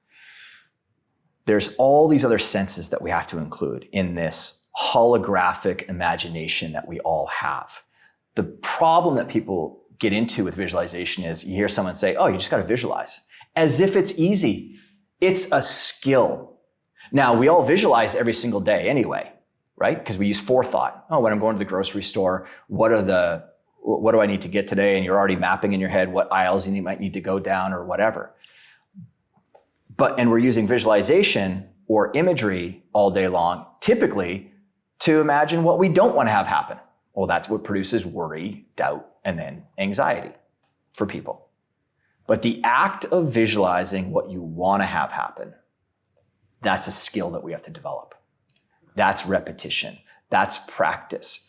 There's all these other senses that we have to include in this holographic imagination that we all have. The problem that people get into with visualization is you hear someone say, oh, you just got to visualize, as if it's easy. It's a skill. Now, we all visualize every single day anyway, right? Because we use forethought. Oh, when I'm going to the grocery store, what do I need to get today? And you're already mapping in your head what aisles you might need to go down or whatever. And we're using visualization or imagery all day long, typically to imagine what we don't want to have happen. Well, that's what produces worry, doubt, and then anxiety for people. But the act of visualizing what you want to have happen, that's a skill that we have to develop. That's repetition. That's practice.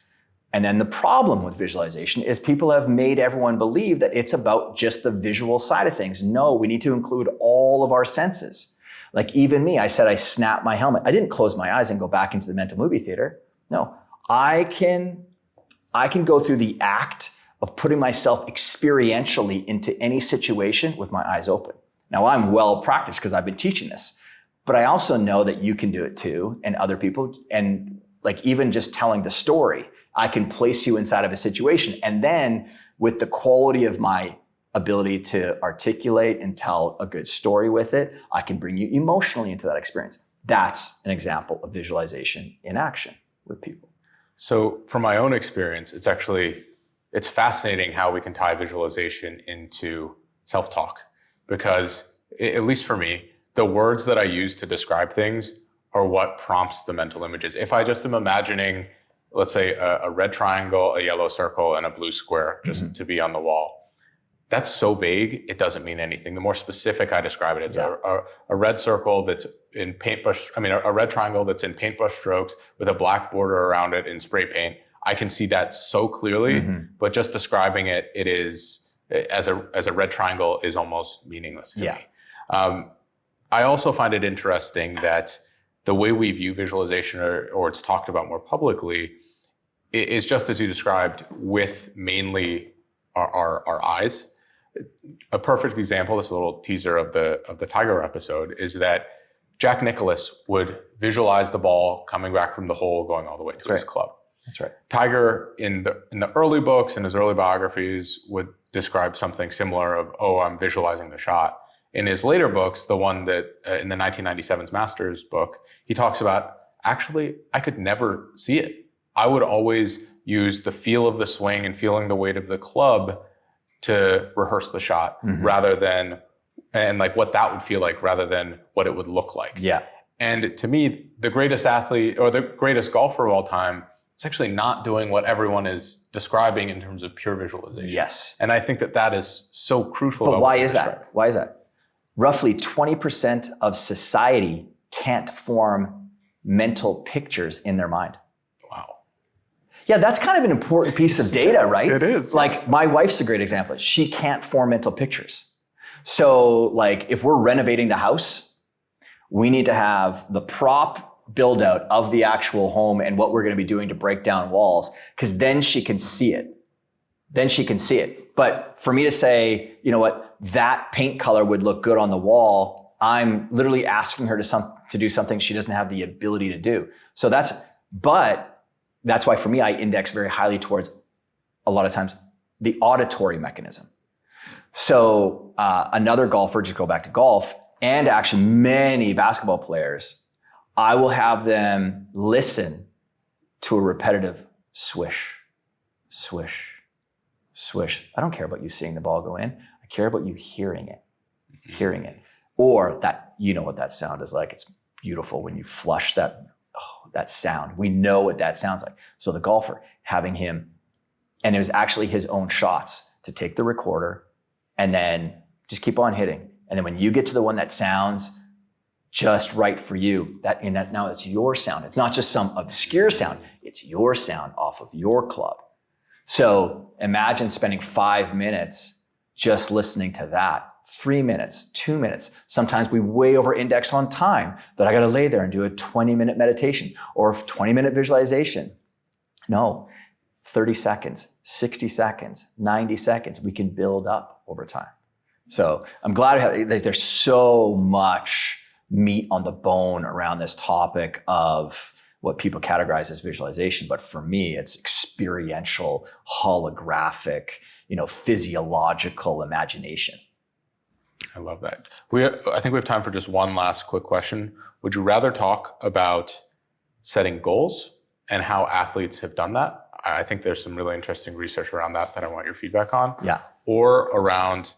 And then the problem with visualization is people have made everyone believe that it's about just the visual side of things. No, we need to include all of our senses. Like even me, I said I snapped my helmet. I didn't close my eyes and go back into the mental movie theater. No, I can I can go through the act of putting myself experientially into any situation with my eyes open. Now I'm well practiced because I've been teaching this, but I also know that you can do it too, and other people, and like even just telling the story, I can place you inside of a situation. And then with the quality of my ability to articulate and tell a good story with it, I can bring you emotionally into that experience. That's an example of visualization in action with people. So from my own experience, it's fascinating how we can tie visualization into self-talk, because at least for me, the words that I use to describe things are what prompts the mental images. If I just am imagining, let's say a red triangle, a yellow circle, and a blue square just to be on the wall, that's so vague, it doesn't mean anything. The more specific I describe it, it's a red circle that's in a red triangle that's in paintbrush strokes with a black border around it in spray paint. I can see that so clearly, but just describing it, it is, as a red triangle, is almost meaningless to me. I also find it interesting that the way we view visualization, or it's talked about more publicly, is just as you described, with mainly our eyes. A perfect example, this little teaser of the Tiger episode, is that Jack Nicklaus would visualize the ball coming back from the hole, going all the way to his club. That's right. Tiger, in the early books, in his early biographies, would describe something similar of, I'm visualizing the shot. In his later books, the one that in the 1997's Masters book, he talks about, actually, I could never see it. I would always use the feel of the swing and feeling the weight of the club to rehearse the shot, rather than, and like what that would feel like, rather than what it would look like. Yeah. And to me, the greatest athlete or the greatest golfer of all time is actually not doing what everyone is describing in terms of pure visualization. Yes. And I think that is so crucial. But why is that? Why is that? Roughly 20% of society can't form mental pictures in their mind. Wow. Yeah, that's kind of an important piece of data, right? It is. Like, my wife's a great example. She can't form mental pictures. So like, if we're renovating the house, we need to have the prop build out of the actual home and what we're going to be doing to break down walls, because then she can see it. But for me to say, you know what, that paint color would look good on the wall, I'm literally asking her to do something she doesn't have the ability to do. So that's why for me, I index very highly towards, a lot of times, the auditory mechanism. So another golfer, just go back to golf, and actually many basketball players, I will have them listen to a repetitive swish, swish, swish. I don't care about you seeing the ball go in. I care about you hearing it. Or that, you know what that sound is like. It's beautiful when you flush that sound. We know what that sounds like. So the golfer, having him, and it was actually his own shots, to take the recorder and then just keep on hitting. And then when you get to the one that sounds just right for you, now it's your sound. It's not just some obscure sound. It's your sound off of your club. So imagine spending 5 minutes just listening to that. 3 minutes, 2 minutes. Sometimes we way over index on time, that I got to lay there and do a 20-minute meditation or a 20-minute visualization. No, 30 seconds, 60 seconds, 90 seconds, we can build up over time. So I'm glad there's so much meat on the bone around this topic of what people categorize as visualization. But for me, it's experiential, holographic, physiological imagination. I love that. I think we have time for just one last quick question. Would you rather talk about setting goals and how athletes have done that? I think there's some really interesting research around that I want your feedback on. Yeah. Or around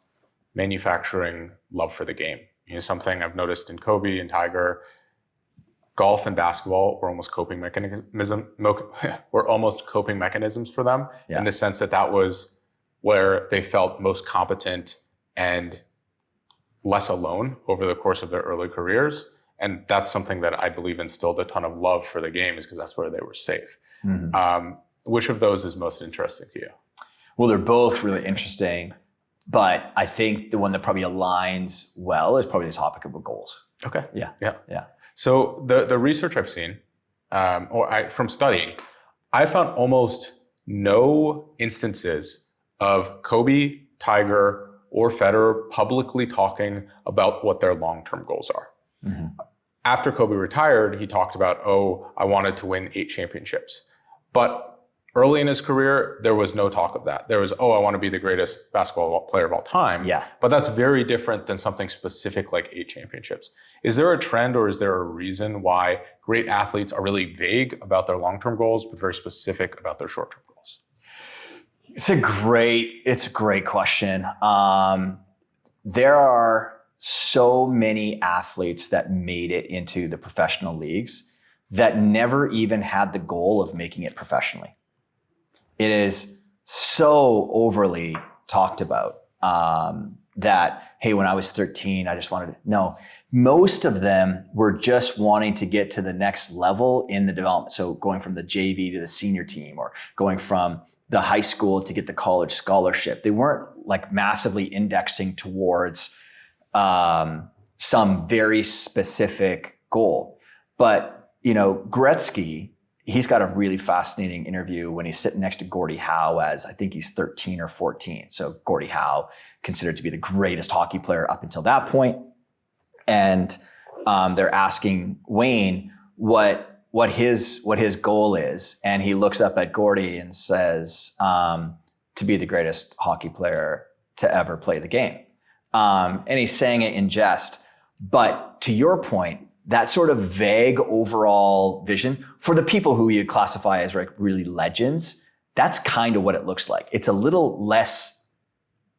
manufacturing love for the game. Something I've noticed in Kobe and Tiger, golf and basketball were almost coping mechanisms for them, in the sense that was where they felt most competent and less alone over the course of their early careers. And that's something that I believe instilled a ton of love for the game, is because that's where they were safe. Mm-hmm. Which of those is most interesting to you? Well, they're both really interesting, but I think the one that probably aligns well is probably the topic of goals. Okay. Yeah. So the research I've seen, from studying, I found almost no instances of Kobe, Tiger, or Federer publicly talking about what their long-term goals are. Mm-hmm. After Kobe retired, he talked about, I wanted to win 8 championships. But early in his career, there was no talk of that. There was, I want to be the greatest basketball player of all time. Yeah. But that's very different than something specific like 8 championships. Is there a trend or is there a reason why great athletes are really vague about their long-term goals, but very specific about their short-term goals? It's a great question. There are so many athletes that made it into the professional leagues that never even had the goal of making it professionally. It is so overly talked about that, hey, when I was 13, I just wanted to. No, most of them were just wanting to get to the next level in the development. So going from the JV to the senior team, or going from the high school to get the college scholarship. They weren't like massively indexing towards some very specific goal. But, Gretzky, he's got a really fascinating interview when he's sitting next to Gordie Howe as, I think he's 13 or 14. So Gordie Howe, considered to be the greatest hockey player up until that point. And they're asking Wayne what his goal is. And he looks up at Gordie and says, to be the greatest hockey player to ever play the game. And he's saying it in jest. But to your point, that sort of vague overall vision for the people who you classify as like really legends, that's kind of what it looks like. It's a little less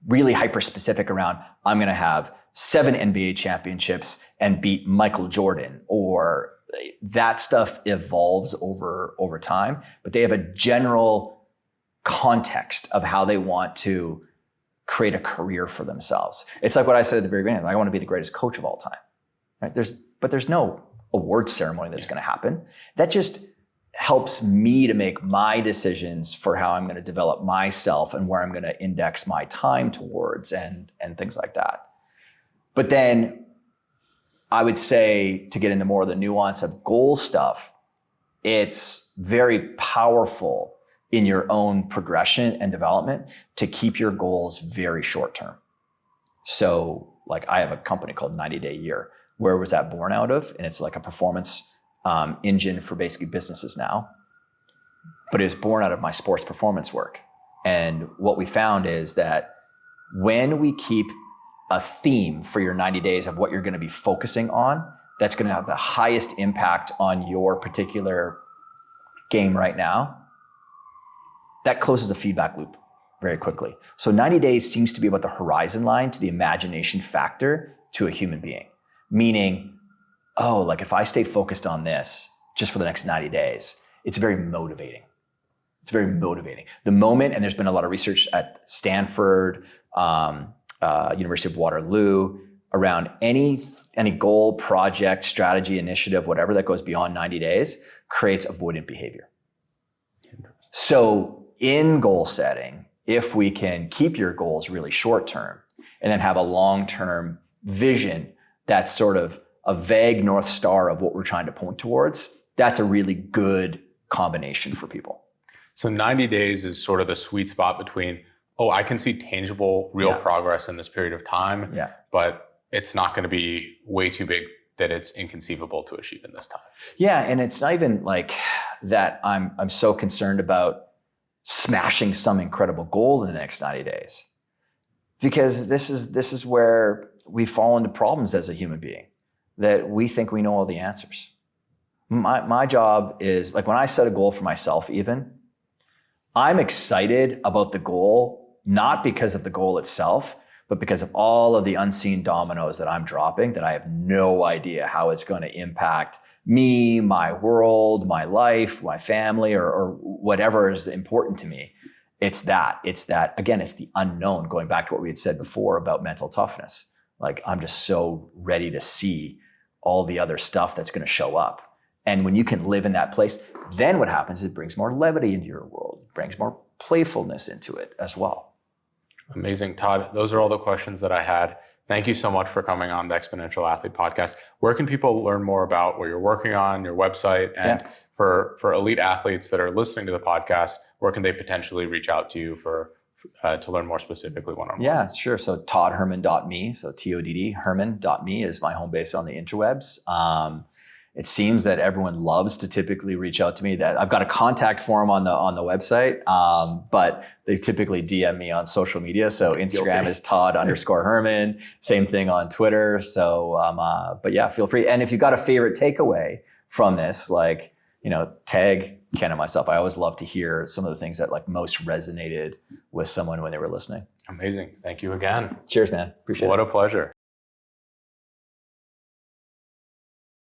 really hyper specific around, I'm going to have 7 NBA championships and beat Michael Jordan, or that stuff evolves over time, but they have a general context of how they want to create a career for themselves. It's like what I said at the very beginning, I want to be the greatest coach of all time, right? But there's no award ceremony that's going to happen. That just helps me to make my decisions for how I'm going to develop myself and where I'm going to index my time towards and things like that. But then I would say, to get into more of the nuance of goal stuff, it's very powerful in your own progression and development to keep your goals very short term. So like I have a company called 90 Day Year. Where was that born out of? And it's like a performance engine for basically businesses now. But it was born out of my sports performance work. And what we found is that when we keep a theme for your 90 days of what you're going to be focusing on, that's going to have the highest impact on your particular game right now, that closes the feedback loop very quickly. So 90 days seems to be about the horizon line to the imagination factor to a human being. Meaning, like if I stay focused on this just for the next 90 days, it's very motivating. It's very motivating. The moment, and there's been a lot of research at Stanford, University of Waterloo, around any goal, project, strategy, initiative, whatever that goes beyond 90 days creates avoidant behavior. So in goal setting, if we can keep your goals really short term and then have a long-term vision that's sort of a vague North Star of what we're trying to point towards, that's a really good combination for people. So 90 days is sort of the sweet spot between, I can see tangible, real progress in this period of time, but it's not going to be way too big that it's inconceivable to achieve in this time. Yeah, and it's not even like that I'm so concerned about smashing some incredible goal in the next 90 days. Because this is where we fall into problems as a human being, that we think we know all the answers. My job is, like when I set a goal for myself even, I'm excited about the goal, not because of the goal itself, but because of all of the unseen dominoes that I'm dropping that I have no idea how it's going to impact me, my world, my life, my family, or whatever is important to me. It's that, again, it's the unknown, going back to what we had said before about mental toughness. Like I'm just so ready to see all the other stuff that's going to show up. And when you can live in that place, then what happens is it brings more levity into your world, brings more playfulness into it as well. Amazing, Todd. Those are all the questions that I had. Thank you so much for coming on the Exponential Athlete Podcast. Where can people learn more about what you're working on, your website, and for elite athletes that are listening to the podcast, where can they potentially reach out to you to learn more specifically one-on-one? Yeah, sure. So toddherman.me, so TODD, herman.me is my home base on the interwebs. It seems that everyone loves to typically reach out to me. That I've got a contact form on the website, but they typically DM me on social media. So Instagram is Todd_Herman. Same thing on Twitter. So, but yeah, feel free. And if you've got a favorite takeaway from this, like, tag Ken and myself. I always love to hear some of the things that like most resonated with someone when they were listening. Amazing. Thank you again. Cheers, man. Appreciate it. What a pleasure.